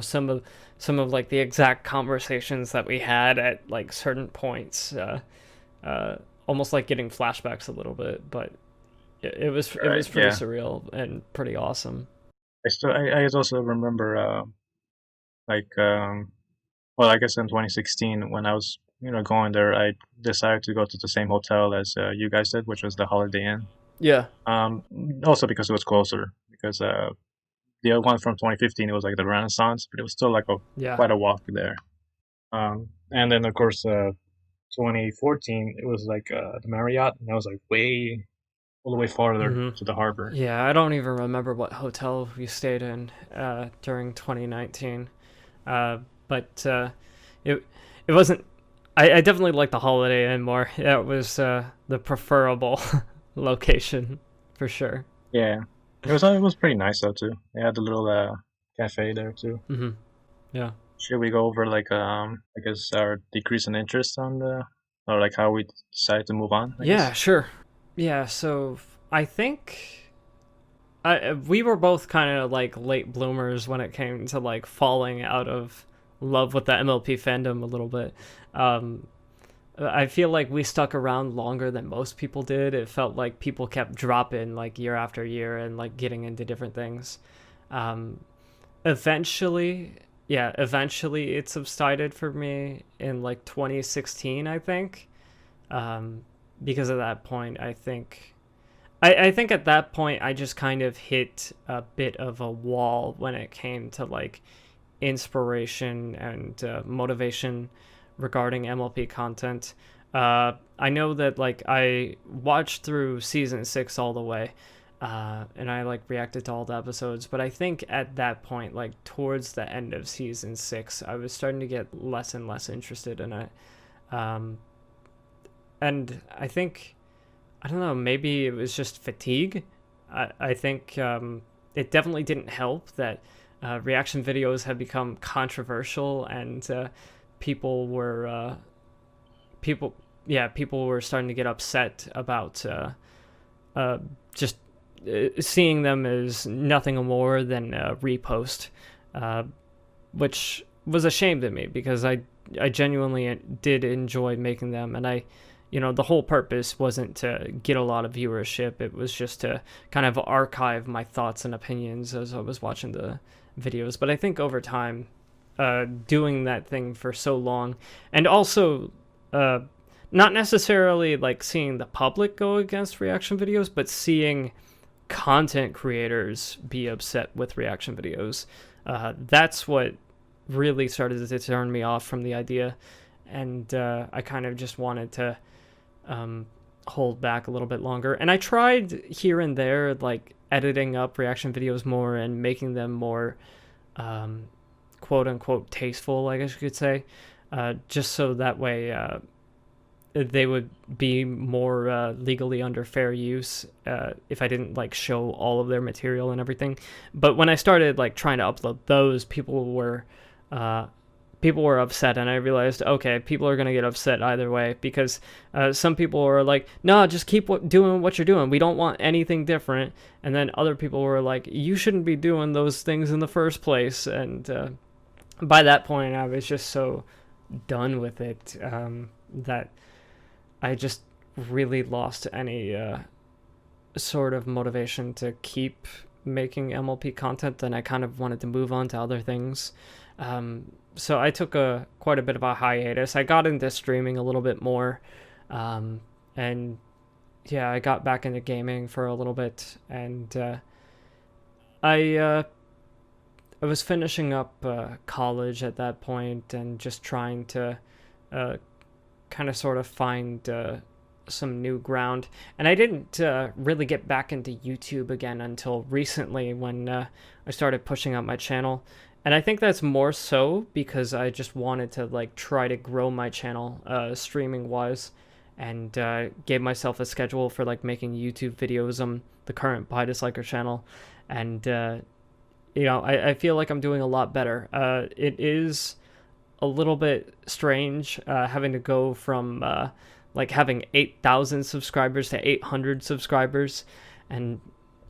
some of like the exact conversations that we had at like certain points, almost like getting flashbacks a little bit. But it Right. was pretty Yeah. surreal and pretty awesome. I also remember like well, I guess in 2016 when I was going there, I decided to go to the same hotel as you guys did, which was the Holiday Inn. Yeah. Um, Also because it was closer. Because the other one from 2015, it was like the Renaissance, but it was still like a Yeah. quite a walk there. And then of course 2014, it was like the Marriott, and that was like way all the way farther Hmm. to the harbor. Yeah, I don't even remember what hotel we stayed in during 2019. Uh, but it it wasn't. I definitely like the Holiday Inn more. That was the preferable location for sure. Yeah, it was pretty nice though too. They had the little cafe there too. Hmm. Yeah. Should we go over like I guess our decrease in interest on the or like how we decided to move on? I Yeah. guess. Sure. Yeah. So I think we were both kind of like late bloomers when it came to like falling out of love with the MLP fandom a little bit. Um, I feel like we stuck around longer than most people did. It felt like people kept dropping like year after year and like getting into different things. Um, eventually, yeah, eventually it subsided for me in like 2016, I think. Um, because at that point, I think at that point I just kind of hit a bit of a wall when it came to like inspiration and motivation regarding MLP content. I know that like I watched through season 6 all the way, and I like reacted to all the episodes. But I think at that point, like towards the end of season 6, I was starting to get less and less interested in it. Um, and I think, I don't know, maybe it was just fatigue. I think it definitely didn't help that reaction videos had become controversial, and people were people people were starting to get upset about uh, just seeing them as nothing more than a repost, uh, which was a shame to me because I genuinely did enjoy making them, and the whole purpose wasn't to get a lot of viewership. It was just to kind of archive my thoughts and opinions as I was watching the videos. But I think over time, doing that thing for so long, and also uh, not necessarily like seeing the public go against reaction videos, but seeing content creators be upset with reaction videos. That's what really started to turn me off from the idea, and I kind of just wanted to um, hold back a little bit longer. And I tried here and there, like editing up reaction videos more and making them more um, quote unquote tasteful, I guess you could say, just so that way they would be more legally under fair use if I didn't like show all of their material and everything. But when I started like trying to upload those, uh, people were upset, and I realized, okay, people are gonna get upset either way because some people were like, "No, just keep doing what you're doing. We don't want anything different." And then other people were like, "You shouldn't be doing those things in the first place." And by that point, I was just so done with it that I just really lost any sort of motivation to keep making MLP content. Then I kind of wanted to move on to other things. So I took a quite a bit of a hiatus. I got into streaming a little bit more, and yeah, I got back into gaming for a little bit, and I I was finishing up college at that point, and just trying to uh, kind of sort of find some new ground. And I didn't really get back into YouTube again until recently when I started pushing out my channel. And I think that's more so because I just wanted to like try to grow my channel streaming wise, and gave myself a schedule for like making YouTube videos on the current Piedisliker channel. And I feel like I'm doing a lot better. It is a little bit strange having to go from like having 8,000 subscribers to 800 subscribers. And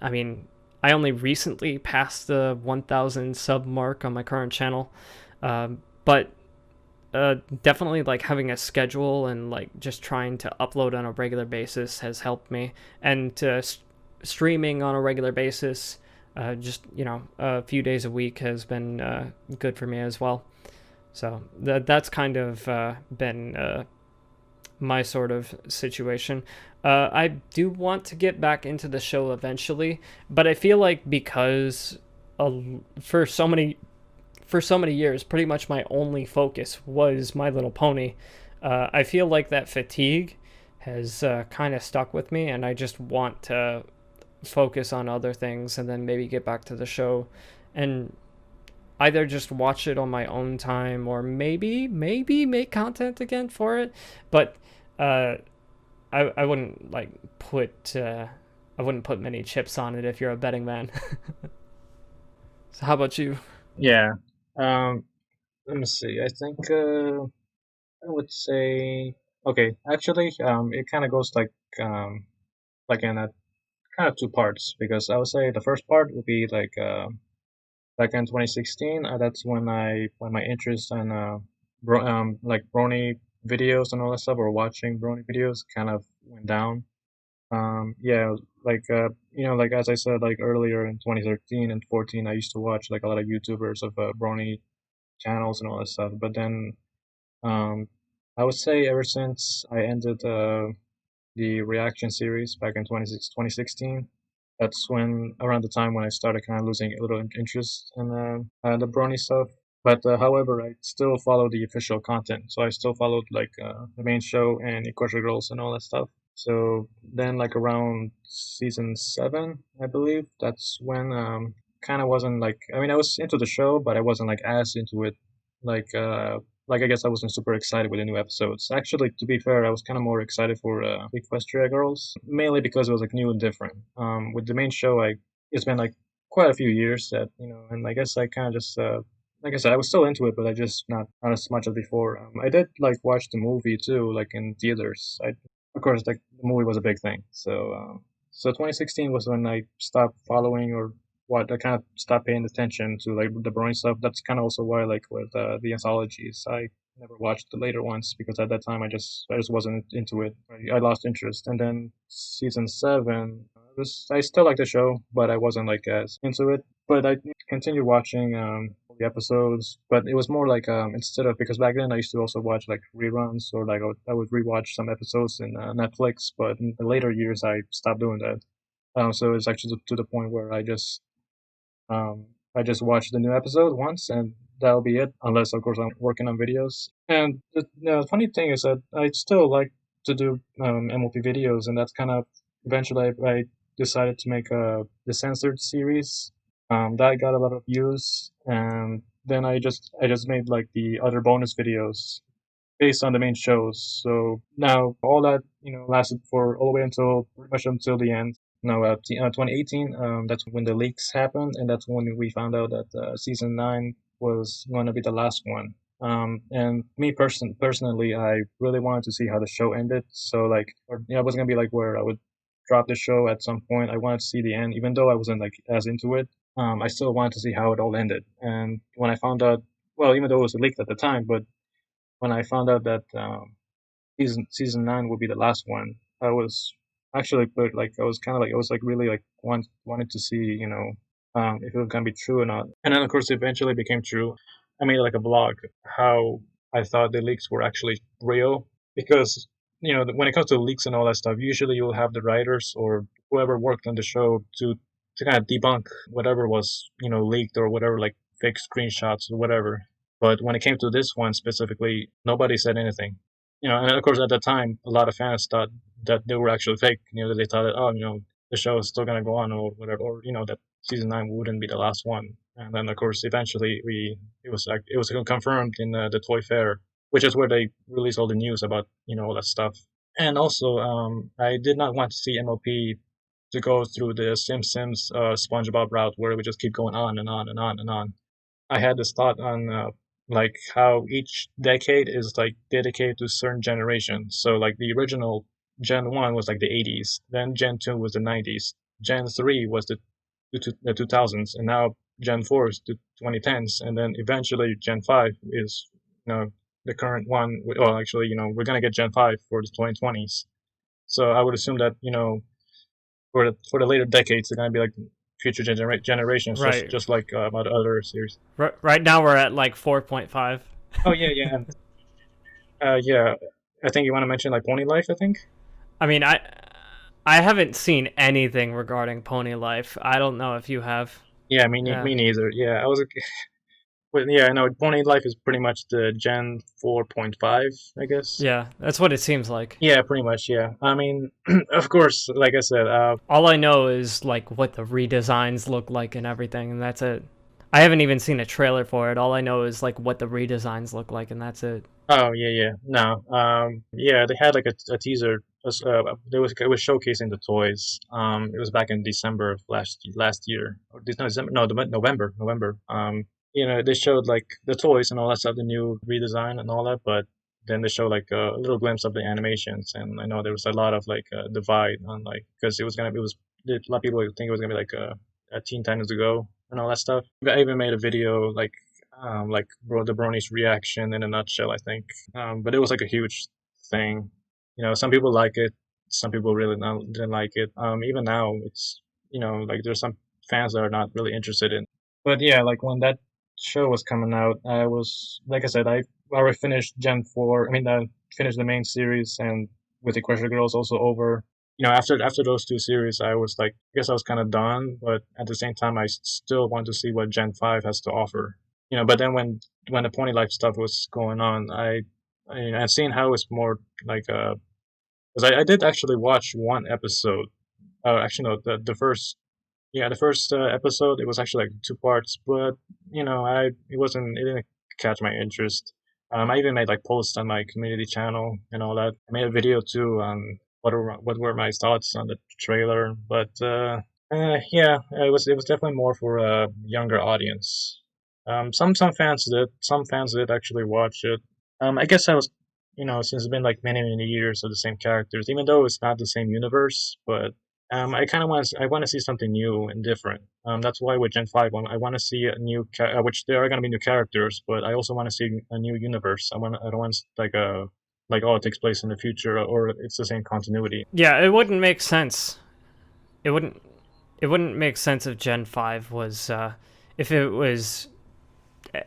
I mean, I only recently passed the 1,000 sub mark on my current channel. But definitely like having a schedule and like just trying to upload on a regular basis has helped me. And streaming on a regular basis, just, a few days a week has been good for me as well. So that's kind of been my sort of situation. I do want to get back into the show eventually, but I feel like because uh, for so many years, pretty much my only focus was My Little Pony. I feel like that fatigue has kind of stuck with me, and I just want to focus on other things and then maybe get back to the show and either just watch it on my own time or maybe make content again for it. But uh, I wouldn't like put I wouldn't put many chips on it if you're a betting man. So how about you? Yeah. Um, Let me see. I think I would say okay. Actually, it kind of goes like in a kind of two parts because I would say the first part would be like back in 2016. That's when my interest in like Brony videos and all that stuff, or watching Brony videos, kind of went down. Yeah, like like as I said like earlier in 2013 and 14, I used to watch like a lot of YouTubers of Brony channels and all that stuff. But then um, I would say ever since I ended the reaction series back in 2016, that's when around the time when I started kind of losing a little interest in the Brony stuff. But however, I still follow the official content, so I still followed like the main show and Equestria Girls and all that stuff. So then, like around season 7, I believe, that's when kind of wasn't like, I mean, I was into the show, but I wasn't like as into it. Like I guess I wasn't super excited with the new episodes. Actually, to be fair, I was kind of more excited for Equestria Girls, mainly because it was like new and different. With the main show, it's been like quite a few years that and I guess I kind of just like I said, I was still into it, but I just not as much as before. I did like watch the movie too, like in theaters. I Of course, like the movie was a big thing. So 2016 was when I stopped following or what I kind of stopped paying attention to like the Brony stuff. That's kind of also why like with the anthologies, I never watched the later ones because at that time I just wasn't into it. I lost interest, and then season 7, I still like the show, but I wasn't like as into it. But I continued watching the episodes, but it was more like instead of, because back then I used to also watch like reruns, or like I would rewatch some episodes in Netflix, but in the later years I stopped doing that. So it's actually to the point where um, I just watch the new episode once, and that'll be it, unless of course I'm working on videos. And the funny thing is that I still like to do MLP videos, and that's kind of eventually I decided to make the censored series. That got a lot of views, and then I just made like the other bonus videos based on the main shows. So now all that lasted for all the way until pretty much until the end. No, 2018. That's when the leaks happened, and that's when we found out that season 9 was going to be the last one. And me personally, I really wanted to see how the show ended. So like, it was gonna be like where I would drop the show at some point. I wanted to see the end, even though I wasn't like as into it. I still wanted to see how it all ended. And when I found out, well, even though it was leaked at the time, but when I found out that season 9 would be the last one, I was actually put like I was kind of like I was like really like wanted to see if it was gonna be true or not. And then of course it eventually became true. I made like a blog how I thought the leaks were actually real, because when it comes to leaks and all that stuff, usually you'll have the writers or whoever worked on the show to kind of debunk whatever was leaked, or whatever, like fake screenshots or whatever. But when it came to this one specifically, nobody said anything. And of course at the time, a lot of fans thought that they were actually fake. That they thought that, oh, the show is still gonna go on or whatever, or that season 9 wouldn't be the last one. And then of course eventually it was confirmed in the Toy Fair, which is where they release all the news about all that stuff. And also, I did not want to see MLP to go through the Simpsons SpongeBob route where we just keep going on and on and on and on. I had this thought on like how each decade is like dedicated to certain generations. So like the original Gen 1 was like the 80s, then Gen 2 was the 90s, Gen 3 was the 2000s, and now Gen 4 is the 2010s, and then eventually Gen 5 is the current one. Well, actually, we're gonna get Gen 5 for the 2020s. So I would assume that for the later decades, they're gonna be like future generations, just Right. just like about other series. Right now we're at like 4.5. Oh yeah, yeah, and yeah. I think you want to mention like Pony Life. I think. I mean, I haven't seen anything regarding Pony Life. I don't know if you have. Yeah, Yeah. me neither. Yeah, I was. But yeah, I know Pony Life is pretty much the Gen 4.5, I guess. Yeah, that's what it seems like. Yeah, pretty much. Yeah, I mean, of course, like I said. All I know is like what the redesigns look like and everything, and that's it. I haven't even seen a trailer for it. All I know is like what the redesigns look like, and that's it. Oh yeah, yeah. No. Yeah, they had like a teaser. It was showcasing the toys. It was back in December of last year, or no, December, no, November. They showed like the toys and all that stuff, the new redesign and all that, but then they showed like a little glimpse of the animations, and I know there was a lot of like divide on, like, because it was a lot of people think it was gonna be like a Teen Titans Go and all that stuff. I even made a video like the Brony's reaction in a nutshell, I think. But it was like a huge thing. Some people like it, some people really didn't like it. Even now, it's like there's some fans that are not really interested in. But yeah, like when that show was coming out, I was, like I said, I already finished Gen 4. I mean, I finished the main series, and with the Crusher Girls also over. After those two series, I was like, I guess I was kind of done, but at the same time, I still want to see what Gen 5 has to offer. But then when the Pony Life stuff was going on, I and seeing how it's more like because I did actually watch one episode. Actually, no, the first, yeah, the first episode. It was actually like two parts, but it didn't catch my interest. I even made like posts on my community channel and all that. I made a video too on what were my thoughts on the trailer, but yeah, it was definitely more for a younger audience. Some fans did. Some fans did actually watch it. I guess I was, since it's been like many years of the same characters, even though it's not the same universe, but I want to see something new and different. That's why with Gen 5, I want to see a which there are going to be new characters, but I also want to see a new universe. I don't want like, oh, it takes place in the future or it's the same continuity. Yeah, it wouldn't make sense. It wouldn't. It wouldn't make sense if Gen 5 was if it was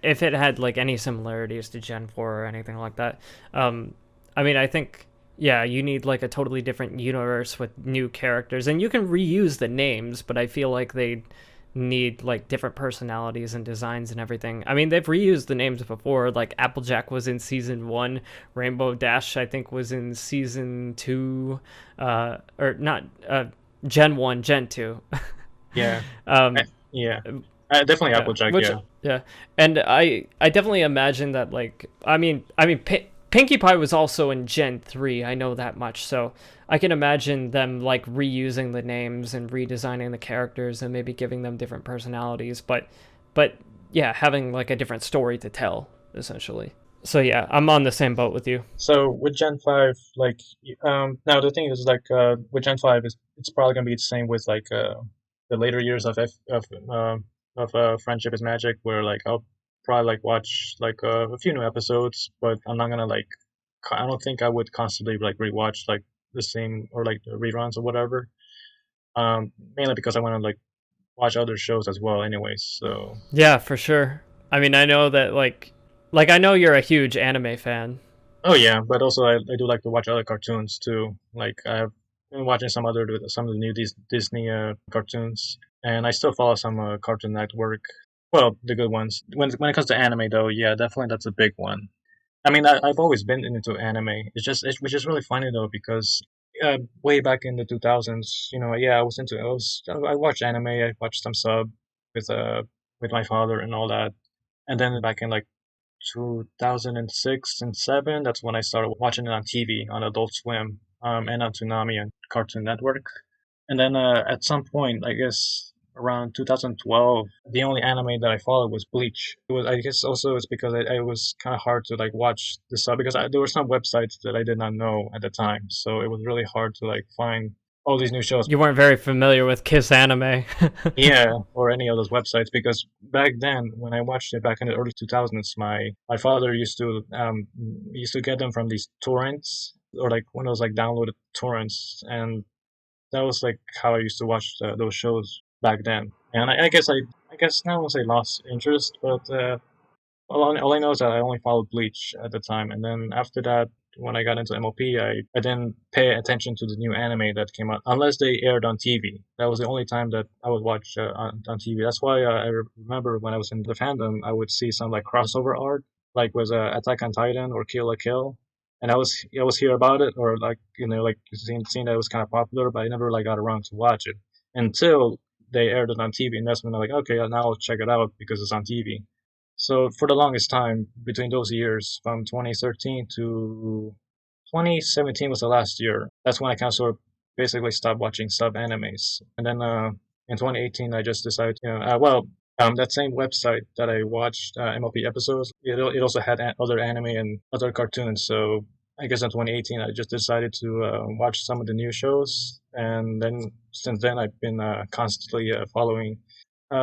if it had like any similarities to Gen 4 or anything like that. I mean, I think yeah, you need like a totally different universe with new characters, and you can reuse the names, but I feel like they need like different personalities and designs and everything. I mean, they've reused the names before. Like Applejack was in season 1, Rainbow Dash I think was in season 2, or not Gen 1, Gen 2. Yeah, um, yeah, definitely yeah, Applejack. which Yeah, yeah, and I definitely imagine that like I mean Pinkie Pie was also in Gen 3. I know that much, so I can imagine them like reusing the names and redesigning the characters and maybe giving them different personalities, but yeah, having like a different story to tell essentially. So yeah, I'm on the same boat with you. so with Gen 5, like, now the thing is, like, with Gen 5, it's probably gonna be the same with like the later years of Friendship is Magic, where like I'll probably like watch like a few new episodes, but I'm not gonna like I don't think I would constantly like rewatch like the same or like the reruns or whatever. Mainly because I want to like watch other shows as well, anyways. So Yeah, for sure. I mean, I know that like I know you're a huge anime fan. oh yeah, but also I do like to watch other cartoons too. Like I've been watching some of the new Disney cartoons, and I still follow some Cartoon Network. Well, the good ones. When it comes to anime, though, yeah, definitely that's a big one. I mean, I've always been into anime. Which is really funny though because way back in the 2000s, yeah, I watched anime. I watched some sub with uh with my father and all that, and then back in like 2006 and 7, that's when I started watching it on TV on Adult Swim, and on Toonami and Cartoon Network. And then at some point, I guess around 2012, the only anime that I followed was Bleach. I guess also it's because it was kind of hard to like watch the sub because there were some websites that I did not know at the time, so it was really hard to like find all these new shows. You weren't very familiar with Kiss Anime. Yeah, or any of those websites because back then when I watched it back in the early 2000s, my father used to get them from these torrents or like one of those like downloaded torrents, and that was like how I used to watch those shows back then. And I guess now I won't say lost interest, but all I know is that I only followed Bleach at the time, and then after that, when I got into MLP, I didn't pay attention to the new anime that came out unless they aired on TV. That was the only time that I would watch on TV. That's why remember when I was in the fandom, I would see some like crossover art, like was Attack on Titan or Kill la Kill, and I was hear about it or like like seeing that it was kind of popular, but I never like got around to watch it until they aired it on TV, and that's when I'm like, okay, now I'll check it out because it's on TV. So for the longest time, between those years, from 2013 to 2017 was the last year. That's when I kind of sort of basically stopped watching sub animes. And then in 2018, I just decided, that same website that I watched MLP episodes, it also had other anime and other cartoons. So I guess in 2018, I just decided to watch some of the new shows. And then since then, I've been constantly following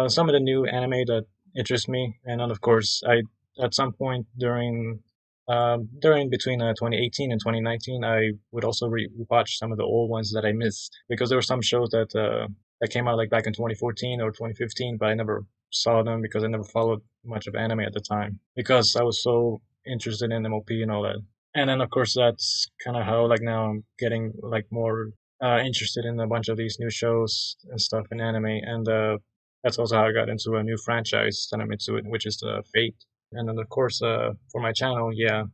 some of the new anime that interest me, and then of course I at some point during between 2018 and 2019, I would also watch some of the old ones that I missed because there were some shows that came out like back in 2014 or 2015, but I never saw them because I never followed much of anime at the time because I was so interested in MOP and all that. And then of course that's kind of how like now I'm getting like more interested in a bunch of these new shows and stuff in anime, and that's also how I got into a new franchise that I'm into, it, which is Fate. And then of course for my channel, yeah,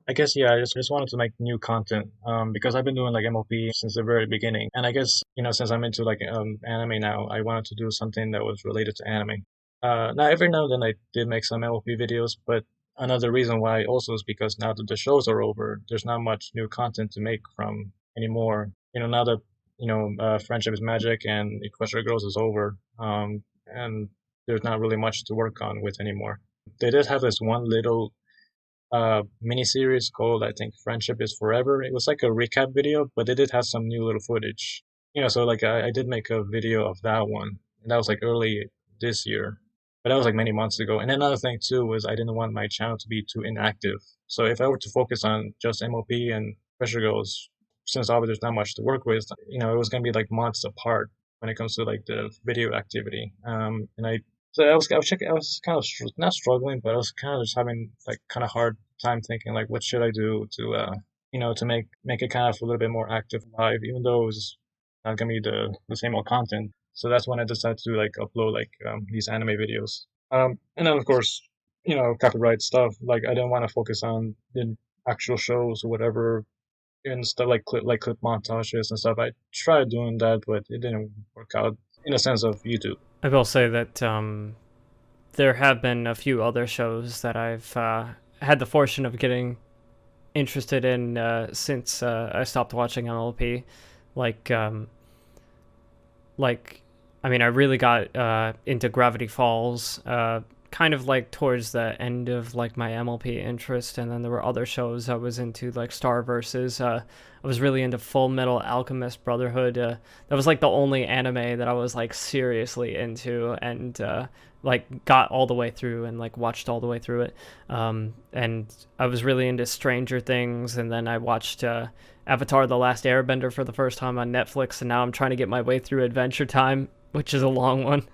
I guess yeah, I just wanted to make new content because I've been doing like MLP since the very beginning, and I guess since I'm into like anime now, I wanted to do something that was related to anime. Now every now and then I did make some MLP videos, but another reason why also is because now that the shows are over, there's not much new content to make from anymore. Now that Friendship is Magic and Equestria Girls is over, and there's not really much to work on with anymore. They did have this one little miniseries called, I think, Friendship is Forever. It was like a recap video, but it did have some new little footage. So like I did make a video of that one, and that was like early this year, but that was like many months ago. And another thing too was I didn't want my channel to be too inactive. So if I were to focus on just MOP and Pressure Girls, since obviously there's not much to work with, it was gonna be like months apart when it comes to like the video activity. And I was kind of not struggling, but I was kind of just having like kind of hard time thinking like what should I do to to make it kind of a little bit more active live, even though it was not gonna be the same old content. So that's when I decided to like upload like these anime videos. And then of course copyright stuff. Like I didn't want to focus on the actual shows or whatever and stuff like clip montages and stuff. I tried doing that, but it didn't work out in a sense of YouTube. I will say that there have been a few other shows that I've had the fortune of getting interested in since I stopped watching MLP. Like, like, I mean, I really got into Gravity Falls, kind of like towards the end of like my MLP interest, and then there were other shows I was into, like Star Versus. I was really into Full Metal Alchemist Brotherhood. That was like the only anime that I was like seriously into, and like got all the way through and like watched all the way through it. And I was really into Stranger Things, and then I watched Avatar: The Last Airbender for the first time on Netflix, and now I'm trying to get my way through Adventure Time, which is a long one.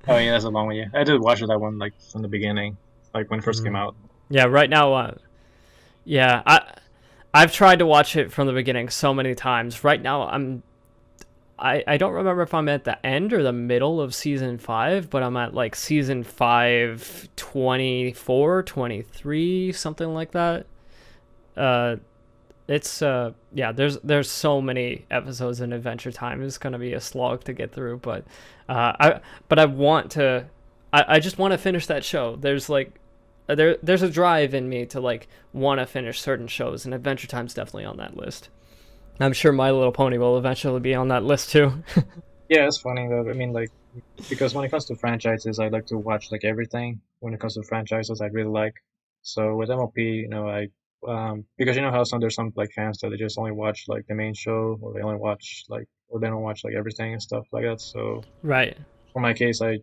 Oh yeah, that's a long one. Yeah, I did watch that one like from the beginning, like when it first came Mm. out. Yeah, right now, yeah, I've tried to watch it from the beginning so many times. Right now, I don't remember if I'm at the end or the middle of season 5, but I'm at like season 5, 24, 23, something like that. Uh, it's yeah, there's so many episodes in Adventure Time. It's gonna be a slog to get through, but I want to. I just want to finish that show. There's like there's a drive in me to like want to finish certain shows, and Adventure Time's definitely on that list. I'm sure My Little Pony will eventually be on that list too. Yeah, it's funny though. I mean, like because when it comes to franchises, I like to watch like everything. When it comes to franchises, I really like. So with MLP, I because how there's some like fans that they just only watch like the main show, or they only watch like, or they don't watch like everything and stuff like that. So Right. for my case, I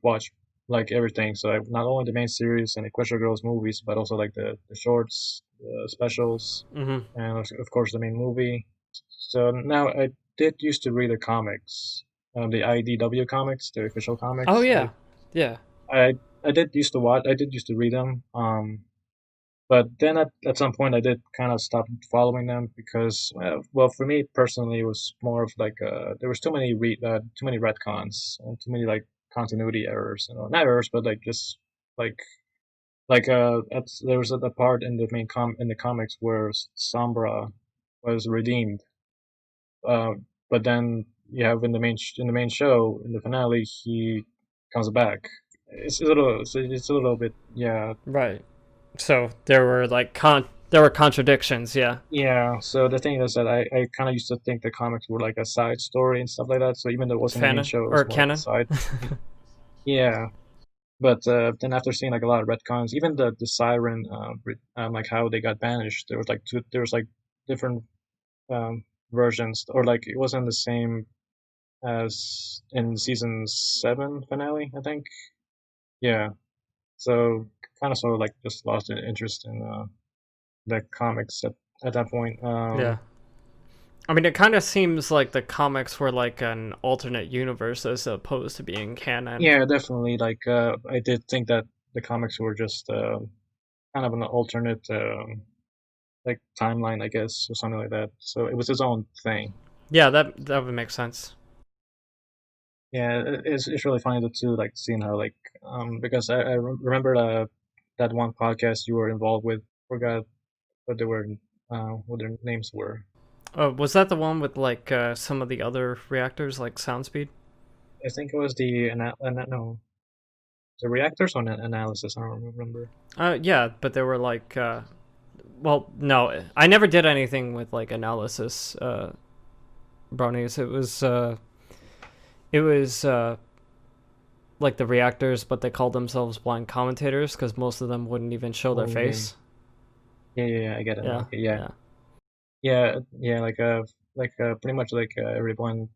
watch like everything. So not only the main series and Equestria Girls movies, but also like the shorts, the specials, Mm-hmm. and of course the main movie. So now I did used to read the comics, the IDW comics, the official Oh comics. yeah, yeah. I did used to watch. I did used to read them. But then at some point I did kind of stop following them because, well, for me personally, it was more of like there was too many retcons and too many like continuity errors. Not errors, but like just like there was a part in the in the comics where Sombra was redeemed, uh, but then you have in the main show in the finale he comes back. It's a little bit, yeah. Right. So there were like there were contradictions. Yeah. Yeah, so the thing is that I kind of used to think the comics were like a side story and stuff like that. So even though it wasn't the main Fanon show, it or was more like a canon. side. Yeah, but then after seeing like a lot of retcons, even the Siren, like how they got banished, there was like different um, versions, or like it wasn't the same as in season 7 finale, I think. Yeah, so kind of sort of like just lost an interest in the comics at that point. Yeah. I mean, it kind of seems like the comics were like an alternate universe as opposed to being canon. Yeah, definitely. Like, I did think that the comics were just kind of an alternate, like timeline, I guess, or something like that. So it was his own thing. Yeah, that would make sense. Yeah, it's really funny to too, like seeing how like because remember that one podcast you were involved with. Forgot. what they were, what their names were. Was that the one with like some of the other reactors, like sound speed? I think it was the no, the reactors on an analysis. I don't remember. Yeah, but they were like, well, no, I never did anything with like analysis bronies. It was like the reactors, but they called themselves blind commentators because most of them wouldn't even show their Oh yeah, face. I get it now. Yeah, Okay, yeah, yeah, yeah, pretty much like everyone,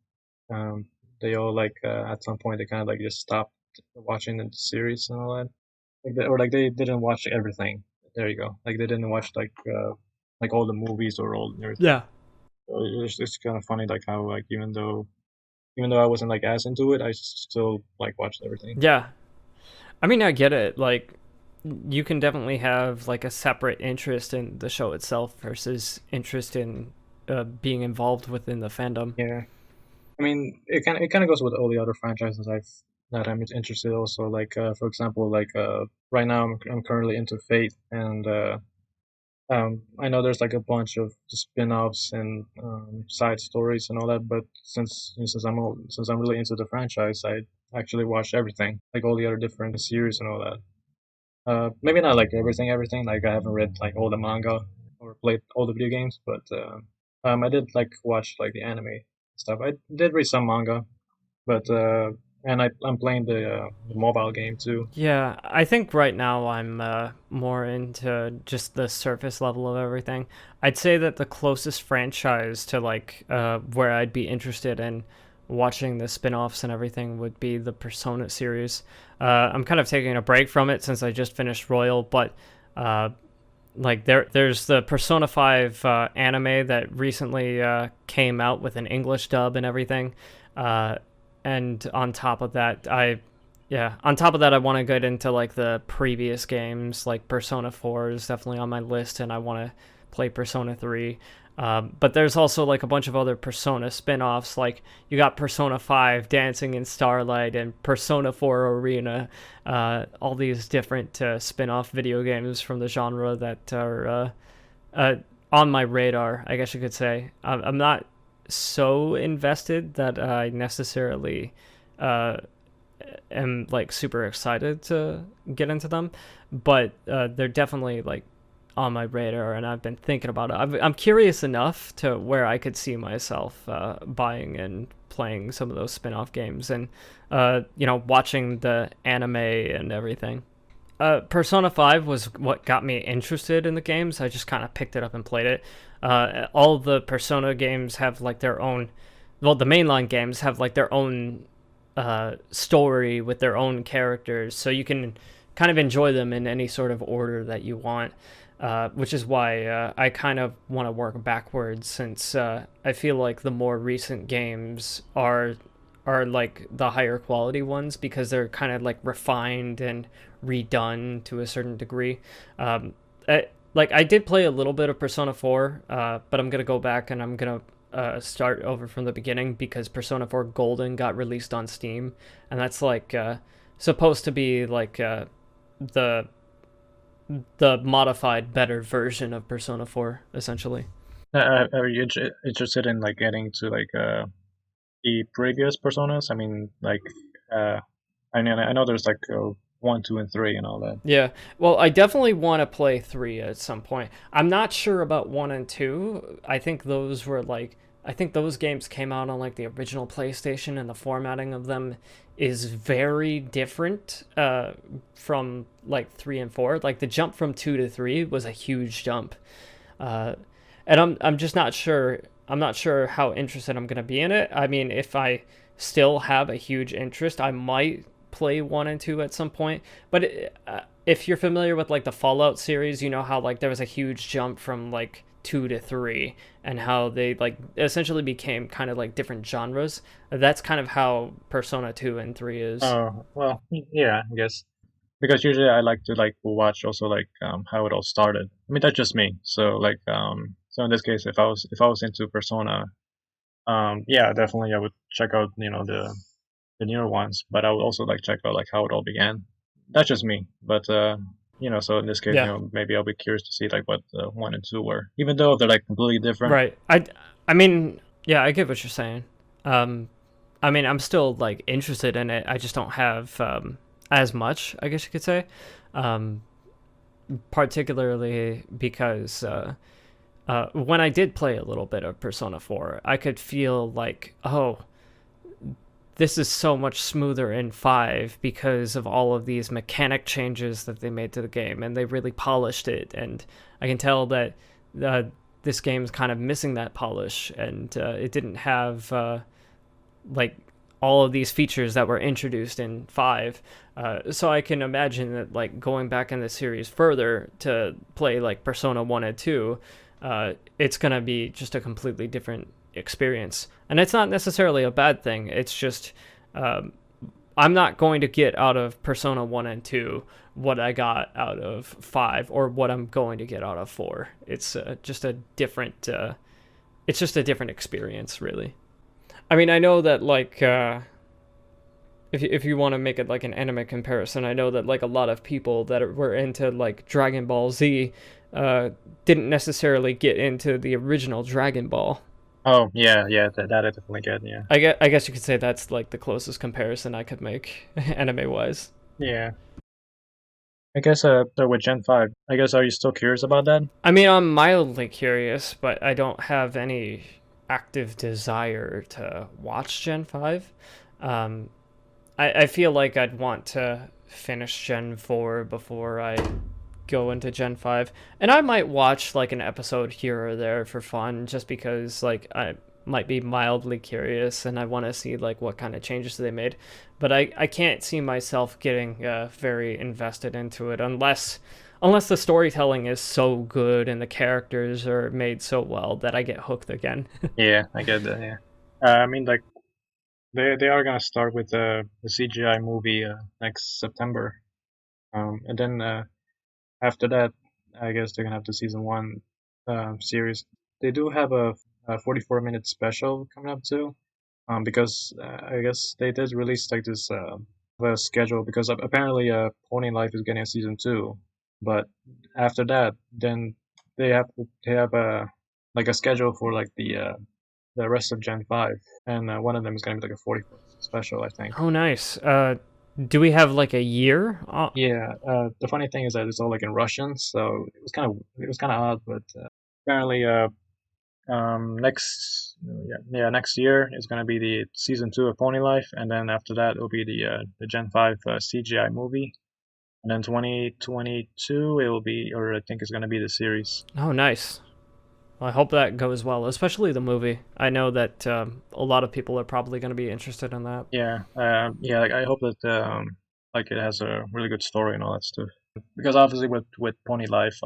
um, they all like at some point they kind of like just stopped watching the series and all that, or like they didn't watch everything. There you go. Like they didn't watch like all the movies or all everything. yeah, So it's kind of funny like how like even though I wasn't like as into it, I still like watched everything. yeah. I mean, I get it. Like, you can definitely have like a separate interest in the show itself versus interest in being involved within the fandom. Yeah, I mean it kind of goes with all the other franchises that I'm interested also. Like for example, like right now I'm currently into Fate, and I know there's like a bunch of spin-offs and side stories and all that, but since I'm really into the franchise, I actually watched everything, like all the other different series and all that. Maybe not like everything. Like I haven't read like all the manga or played all the video games, but I did like watch like the anime stuff. I did read some manga, but and I'm playing the mobile game too. Yeah, I think right now I'm more into just the surface level of everything. I'd say that the closest franchise to like where I'd be interested in watching the spin-offs and everything would be the Persona series. I'm kind of taking a break from it since I just finished Royal, but uh, like there's the Persona 5 anime that recently came out with an English dub and everything. Uh, and on top of that, I want to get into like the previous games. Like Persona 4 is definitely on my list, and I want to play Persona 3. But there's also like a bunch of other Persona spin-offs. Like you got Persona 5 Dancing in Starlight and Persona 4 Arena. All these different spin-off video games from the genre that are uh, on my radar, I guess you could say. I'm not so invested that I necessarily uh, am like super excited to get into them, but they're definitely like on my radar, and I've been thinking about it. I'm curious enough to where I could see myself buying and playing some of those spin-off games, and watching the anime and everything. Persona 5 was what got me interested in the games. I just kind of picked it up and played it. All the Persona games have like their own, well, the mainline games have like their own story with their own characters, so you can kind of enjoy them in any sort of order that you want. Which is why I kind of want to work backwards, since I feel like the more recent games are like the higher quality ones because they're kind of like refined and redone to a certain degree. Like I did play a little bit of Persona 4, but I'm gonna go back and I'm gonna start over from the beginning because Persona 4 Golden got released on Steam, and that's like supposed to be like the the modified, better version of Persona 4, essentially. Are you interested in like getting to like the previous personas? I mean, like, uh, I know there's like one, two, and three and all that. Yeah, well, I definitely want to play 3 at some point. I'm not sure about 1 and 2. I think those games came out on like the original PlayStation, and the formatting of them is very different from like 3 and 4. Like the jump from 2 to 3 was a huge jump. Uh, and I'm just not sure. I'm not sure how interested I'm gonna be in it. I mean, if I still have a huge interest, I might play 1 and 2 at some point. But if you're familiar with like the Fallout series, you know how like there was a huge jump from like 2 to 3, and how they like essentially became kind of like different genres. That's kind of how Persona 2 and 3 is. Oh, well, yeah, I guess because usually I like to like watch also like how it all started. I mean, that's just me. So like so in this case, if I was into Persona, yeah, definitely I would check out the newer ones, but I would also like check out like how it all began. That's just me, but So in this case, Yeah. maybe I'll be curious to see like what one and two were, even though they're like completely different. Right. I mean, yeah, I get what you're saying. Um, I mean, I'm still like interested in it. I just don't have as much, I guess you could say. Um, Particularly because when I did play a little bit of Persona 4, I could feel like, oh, this is so much smoother in 5 because of all of these mechanic changes that they made to the game, and they really polished it. And I can tell that uh, this game's kind of missing that polish, and it didn't have like all of these features that were introduced in 5. So I can imagine that like going back in the series further to play like Persona 1 and 2, it's going to be just a completely different experience. And it's not necessarily a bad thing. It's just um, I'm not going to get out of Persona 1 and 2 what I got out of 5 or what I'm going to get out of 4. It's just a different it's just a different experience, really. I mean, I know that like if you want to make it like an anime comparison, I know that like a lot of people that were into like Dragon Ball Z didn't necessarily get into the original Dragon Ball. Oh yeah, yeah, that I definitely get. Yeah, I guess you could say that's like the closest comparison I could make anime wise. yeah. I guess so with Gen 5, I guess are you still curious about that? I mean, I'm mildly curious, but I don't have any active desire to watch Gen 5. Um, I feel like I'd want to finish Gen 4 before I go into Gen 5. And I might watch like an episode here or there for fun just because like I might be mildly curious and I want to see like what kind of changes they made. But I can't see myself getting very invested into it unless the storytelling is so good and the characters are made so well that I get hooked again. Yeah, I get that. Yeah, I mean like they are gonna start with the CGI movie next September, and then after that, I guess they're gonna have the season one series. They do have a 44-minute special coming up too, because I guess they did release like this a schedule because apparently Pony Life is getting a season two, but after that, then they have a like a schedule for like the rest of Gen 5, and one of them is gonna be like a 40 special, I think. Oh, nice. Do we have like a year? Yeah, the funny thing is that it's all like in Russian, so it was kind of odd, but apparently next next year is gonna be the season two of Pony Life, and then after that it'll be the Gen 5 CGI movie, and then 2022 it will be, or I think it's gonna be the series. Oh, nice. Well, I hope that goes well, especially the movie. I know that a lot of people are probably going to be interested in that. Yeah, yeah. Like I hope that like it has a really good story and all that stuff. Because obviously with Pony Life,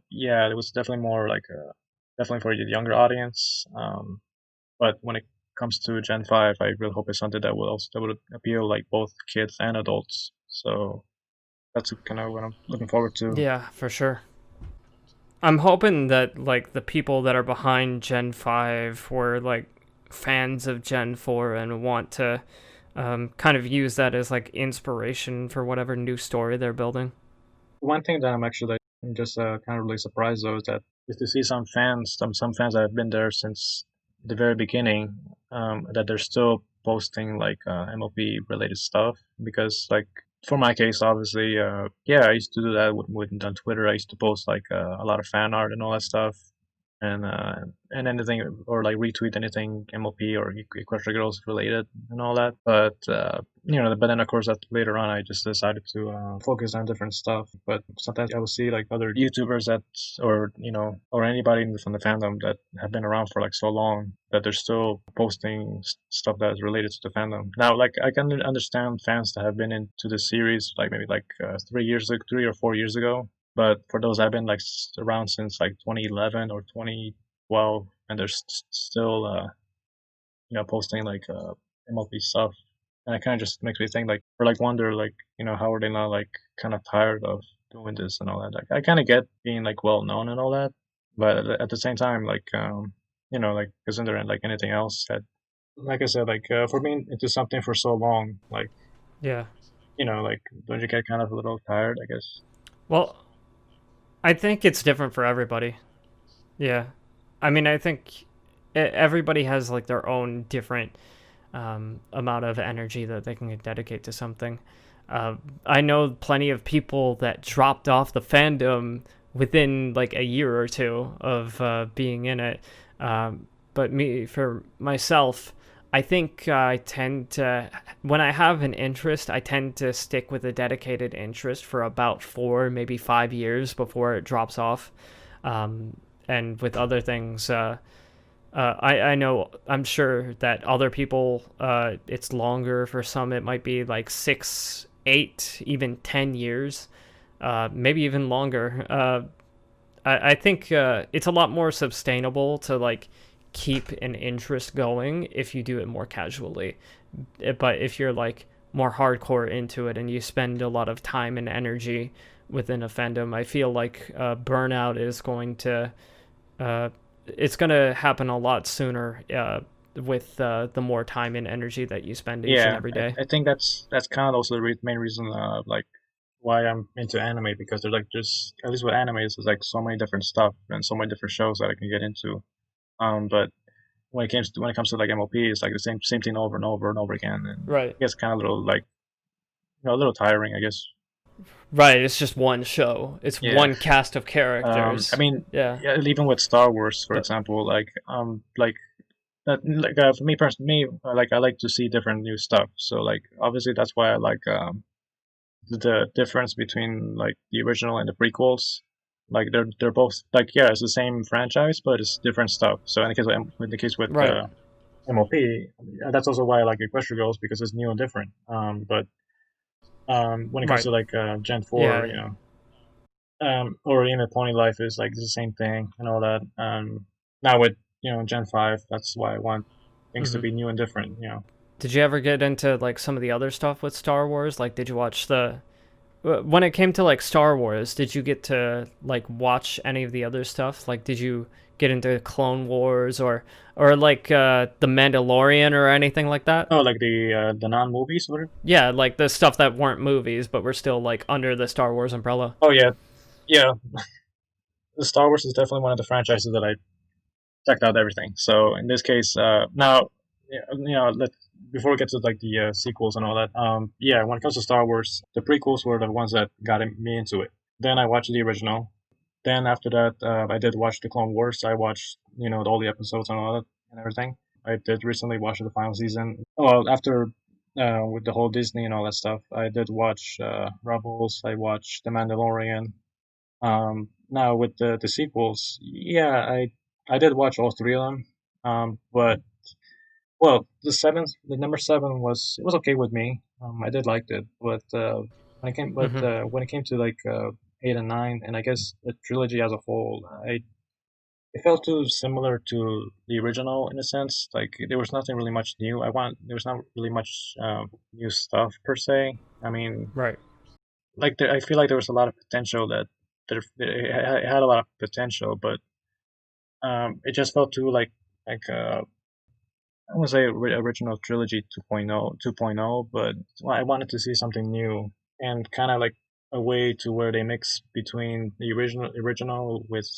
yeah, it was definitely more like definitely for the younger audience. But when it comes to Gen 5, I really hope it's something that would appeal like both kids and adults. So that's kind of what I'm looking forward to. Yeah, for sure. I'm hoping that like the people that are behind Gen 5 were like fans of Gen 4 and want to kind of use that as like inspiration for whatever new story they're building. One thing that I'm actually like, just kind of really surprised though is to see some fans that have been there since the very beginning, that they're still posting like MLP related stuff. Because like for my case, obviously, yeah, I used to do that on Twitter. I used to post like a lot of fan art and all that stuff, and anything or like retweet anything MLP or Equestria Girls related and all that. But but then of course that later on I just decided to focus on different stuff. But sometimes I will see like other YouTubers that, or or anybody from the fandom that have been around for like so long that they're still posting stuff that is related to the fandom. Now, like I can understand fans that have been into the series like maybe like 3 or 4 years ago, but for those I've been like around since like 2011 or 2012, and they're still posting like MLB stuff, and it kind of just makes me think like, or like wonder like how are they not like kind of tired of doing this and all that. Like I kind of get being like well known and all that, but at the same time like like isn't there like anything else that, like I said, like for being into something for so long, like Yeah. like don't you get kind of a little tired, I guess? Well, I think it's different for everybody. Yeah, I mean, I think everybody has like their own different amount of energy that they can dedicate to something. Uh, I know plenty of people that dropped off the fandom within like a year or two of being in it. But me, for myself, I think I tend to, when I have an interest, I tend to stick with a dedicated interest for about 4, maybe 5 years before it drops off. And with other things, I know, I'm sure that other people, it's longer for some. It might be like 6, 8, even 10 years, maybe even longer. I think it's a lot more sustainable to like keep an interest going if you do it more casually. But if you're like more hardcore into it and you spend a lot of time and energy within a fandom, I feel like burnout is going to uh, it's going to happen a lot sooner with the more time and energy that you spend each and Yeah, every day. I think that's kind of also the main reason, like why I'm into anime, because there's like just, at least with anime, there's like so many different stuff and so many different shows that I can get into. But when it comes to like MLP, it's like the same thing over and over and over again, and Right. it gets kind of a little like, a little tiring, I guess. Right. It's just one show. It's Yeah. one cast of I characters. mean, Yeah. yeah, even with Star Wars, for But example, like that, like for me personally, like I like to see different new stuff. So like obviously that's why I like the difference between like the original and the prequels. Like they're both like, yeah, it's the same franchise, but it's different stuff. So in the case with right. MLP, that's also why I like Equestria Girls, because it's new and different. But when it comes Right. to like Gen 4, Yeah. or even Pony Life is like the same thing and all that. Now with Gen 5, that's why I want things to Hmm. be new and different. Did you ever get into like some of the other stuff with Star Wars? Like, did you watch the when it came to like Star Wars? Did you get to like watch any of the other stuff? Like, did you get into Clone Wars or like the Mandalorian or anything like that? Oh, like the non movies, what? Yeah, like the stuff that weren't movies, but were still like under the Star Wars umbrella. Oh yeah, yeah. The Star Wars is definitely one of the franchises that I checked out everything. So in this case, now, before we get to like the sequels and all that, yeah, when it comes to Star Wars, the prequels were the ones that got me into it. Then I watched the original. Then after that, I did watch the Clone Wars. I watched all the episodes and all that and everything. I did recently watch the final season. Well, after with the whole Disney and all that stuff, I did watch Rebels. I watched The Mandalorian. Now with the sequels, yeah, I did watch all three of them. But well, the number seven was okay with me. I did liked it, but Hmm. when it came to like 8 and 9, and I guess the trilogy as a whole, it felt too similar to the original in a sense. Like there was nothing really much new. There was not really much new stuff per se. I mean, Right. I feel like there was a lot of potential that it had a lot of potential, but it just felt too like I wouldn't say original trilogy 2.0, but I wanted to see something new and kind of like a way to where they mix between the original with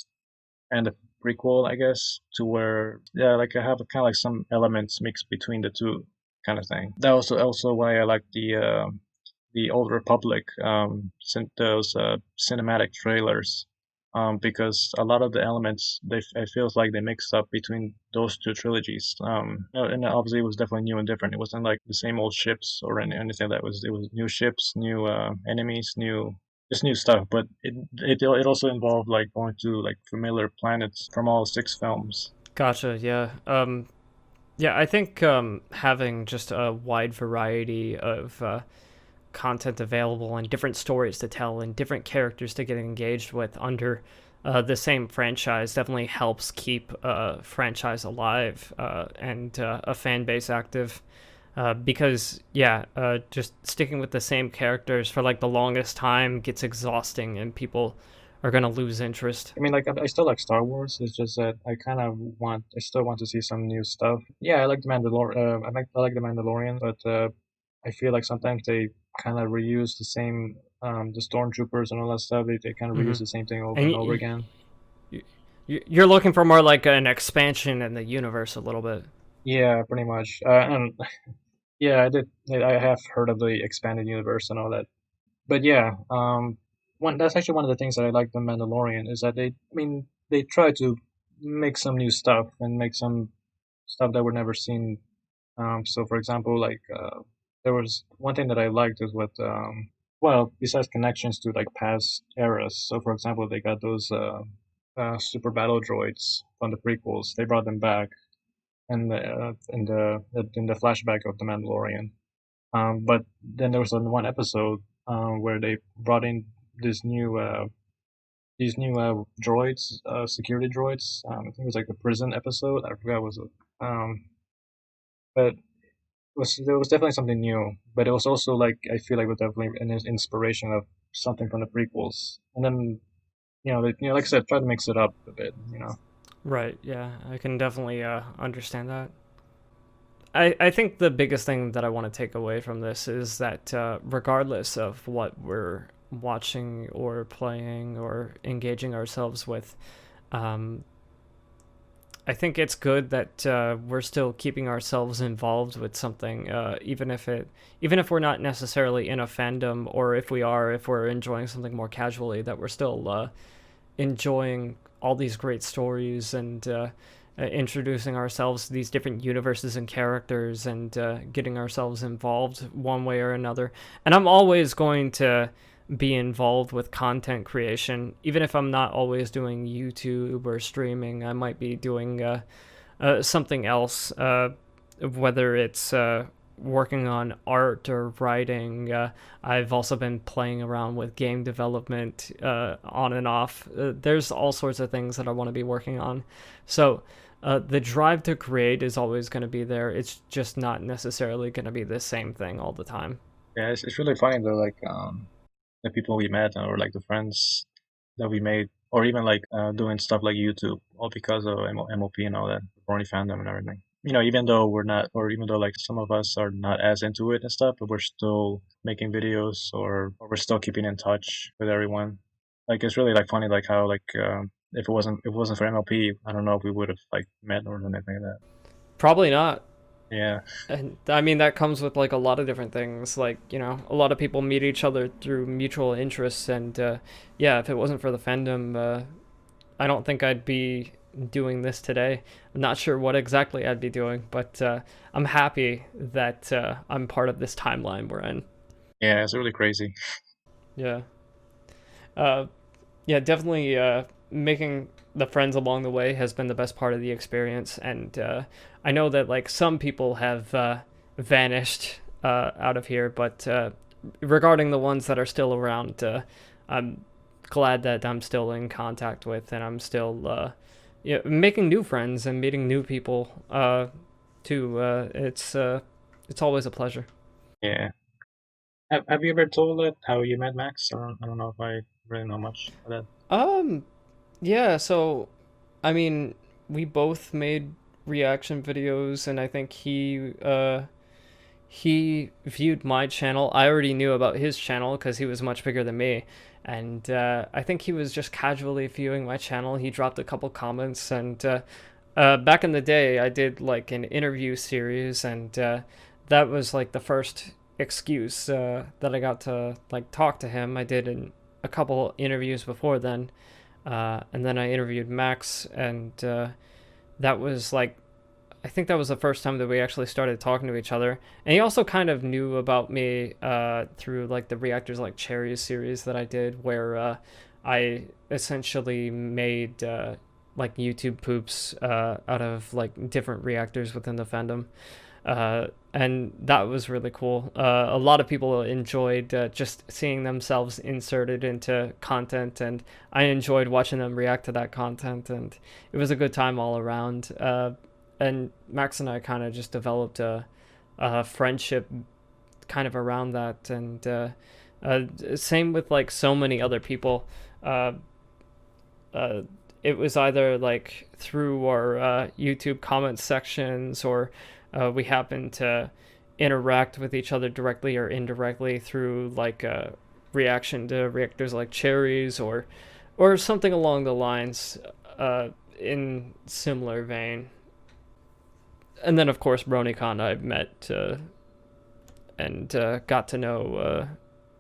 and the prequel, I guess, to where, yeah, like I have kind of like some elements mixed between the two kind of thing. That also why I like the Old Republic, those cinematic trailers, because a lot of the elements it feels like they mixed up between those two trilogies. And obviously it was definitely new and different. It wasn't like the same old ships or anything. It was new ships, new enemies, new just new stuff. But it also involved like going to like familiar planets from all six films. Gotcha. Yeah. Yeah. I think having just a wide variety of content available and different stories to tell and different characters to get engaged with under the same franchise definitely helps keep a franchise alive and a fan base active. Because yeah, just sticking with the same characters for like the longest time gets exhausting, and people are gonna lose interest. I mean, like I still like Star Wars. It's just that I still want to see some new stuff. Yeah, I like the I like the Mandalorian, but I feel like sometimes they kind of reuse the same the stormtroopers and all that stuff. They kind of Mm-hmm. reuse the same thing over and over And again. you're looking for more like an expansion in the universe a little bit. Yeah, pretty much. And yeah, I have heard of the expanded universe and all that. But yeah, one that's actually one of the things that I like the Mandalorian is that I mean, they try to make some new stuff and make some stuff that were never seen. So for example, like there was one thing that I liked is what well, besides connections to like past eras. So for example, they got those super battle droids from the prequels. They brought them back in the flashback of the Mandalorian. But then there was one episode where they brought in this new these new droids, security droids. I think it was like the prison episode. I forgot what was it. But there was definitely something new. But it was also like I feel like it was definitely an inspiration of something from the prequels. And then like I said, try to mix it up a bit. Right. Yeah, I can definitely understand that. I think the biggest thing that I want to take away from this is that regardless of what we're watching or playing or engaging ourselves with, um, I think it's good that we're still keeping ourselves involved with something, even if we're not necessarily in a fandom, or if we are, if we're enjoying something more casually, that we're still enjoying all these great stories and introducing ourselves to these different universes and characters and getting ourselves involved one way or another. And I'm always going to be involved with content creation, even if I'm not always doing YouTube or streaming. I might be doing something else, whether it's working on art or writing. I've also been playing around with game development on and off. There's all sorts of things that I want to be working on. So the drive to create is always going to be there. It's just not necessarily going to be the same thing all the time. Yeah, it's really funny though. Like the people we met or like the friends that we made, or even like doing stuff like YouTube, all because of MOP and all that, Brony Fandom and everything. Even though we're not, or even though like some of us are not as into it and stuff, but we're still making videos or we're still keeping in touch with everyone. Like it's really like funny, like how like if it wasn't for MLP, I don't know if we would have like met or anything like that. Probably not. Yeah, And I mean, that comes with like a lot of different things. Like, a lot of people meet each other through mutual interests. And yeah, if it wasn't for the fandom, I don't think I'd be doing this today. I'm not sure what exactly I'd be doing, but I'm happy that I'm part of this timeline we're in. yeah, it's really crazy. Yeah. Uh, yeah, definitely making the friends along the way has been the best part of the experience. And I know that like some people have vanished out of here, but regarding the ones that are still around, I'm glad that I'm still in contact with, and I'm still yeah, making new friends and meeting new people too. It's always a pleasure. Yeah. Have you ever told it how you met Max? I don't know if I really know much about that. Um, yeah, so I mean, we both made reaction videos, and I think he viewed my channel. I already knew about his channel because he was much bigger than me, and I think he was just casually viewing my channel. He dropped a couple comments, and back in the day, I did like an interview series, and that was like the first excuse that I got to like talk to him. I did a couple interviews before then, and then I interviewed Max, and that was like I think that was the first time that we actually started talking to each other. And he also kind of knew about me through like the Reactors Like Cherries series that I did, where I essentially made like YouTube poops out of like different reactors within the fandom. And that was really cool. A lot of people enjoyed just seeing themselves inserted into content, and I enjoyed watching them react to that content, and it was a good time all around. And Max and I kind of just developed a friendship kind of around that, and same with like so many other people. Uh, uh, it was either like through our YouTube comment sections, or we happened to interact with each other directly or indirectly through like reaction to reactors like cherries or something along the lines in similar vein. And then of course BronyCon I've met and got to know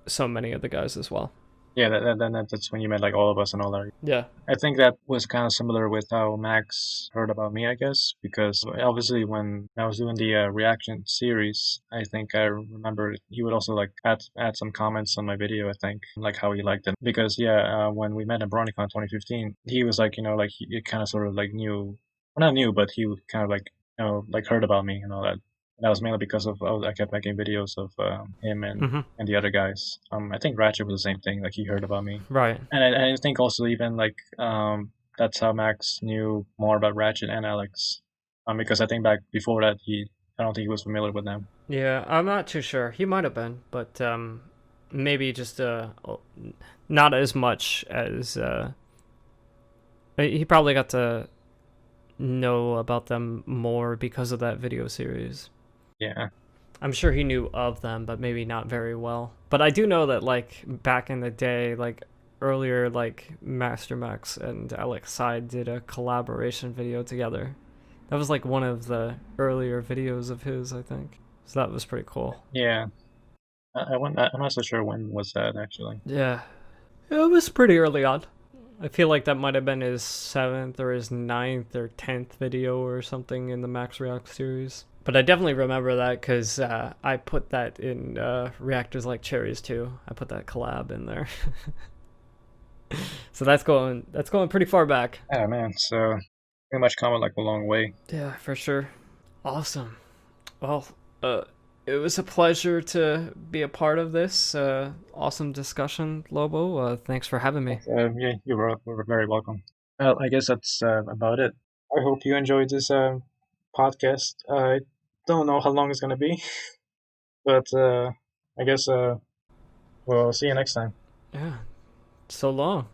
so many of the guys as well. Yeah, that's when you met like all of us and all that. Yeah. I think that was kind of similar with how Max heard about me, I guess, because obviously when I was doing the reaction series, I think I remember he would also like add some comments on my video. I think like how he liked it because yeah, when we met in BronyCon 2015, he was like like he kind of sort of like knew, well, not knew, but he kind of like like heard about me and all that. And that was mainly because of I kept making videos of him Mm-hmm. and the other guys. I think Ratchet was the same thing. Like he heard about me, Right. and I think also even like that's how Max knew more about Ratchet and Alex. Because I think back before that I don't think he was familiar with them. Yeah, I'm not too sure. He might have been, but maybe just not as much as he probably got to know about them more because of that video series. Yeah. I'm sure he knew of them, but maybe not very well. But I do know that like back in the day, like earlier, like Mastermax and Alex Side did a collaboration video together. That was like one of the earlier videos of his, I think. So that was pretty cool. Yeah. I'm not so sure when was that actually. Yeah, it was pretty early on. I feel like that might have been his 7th or his 9th or 10th video or something in the Max React series. But I definitely remember that because I put that in Reactors Like Cherries too. I put that collab in there. So that's going pretty far back. Yeah, man. So pretty much come like a long way. Yeah, for sure. Awesome. Well, it was a pleasure to be a part of this awesome discussion, Lobo. Thanks for having me. Yeah, were very welcome. Well, I guess that's about it. I hope you enjoyed this podcast. I don't know how long it's gonna be, but I guess we'll see you next time. Yeah, so long.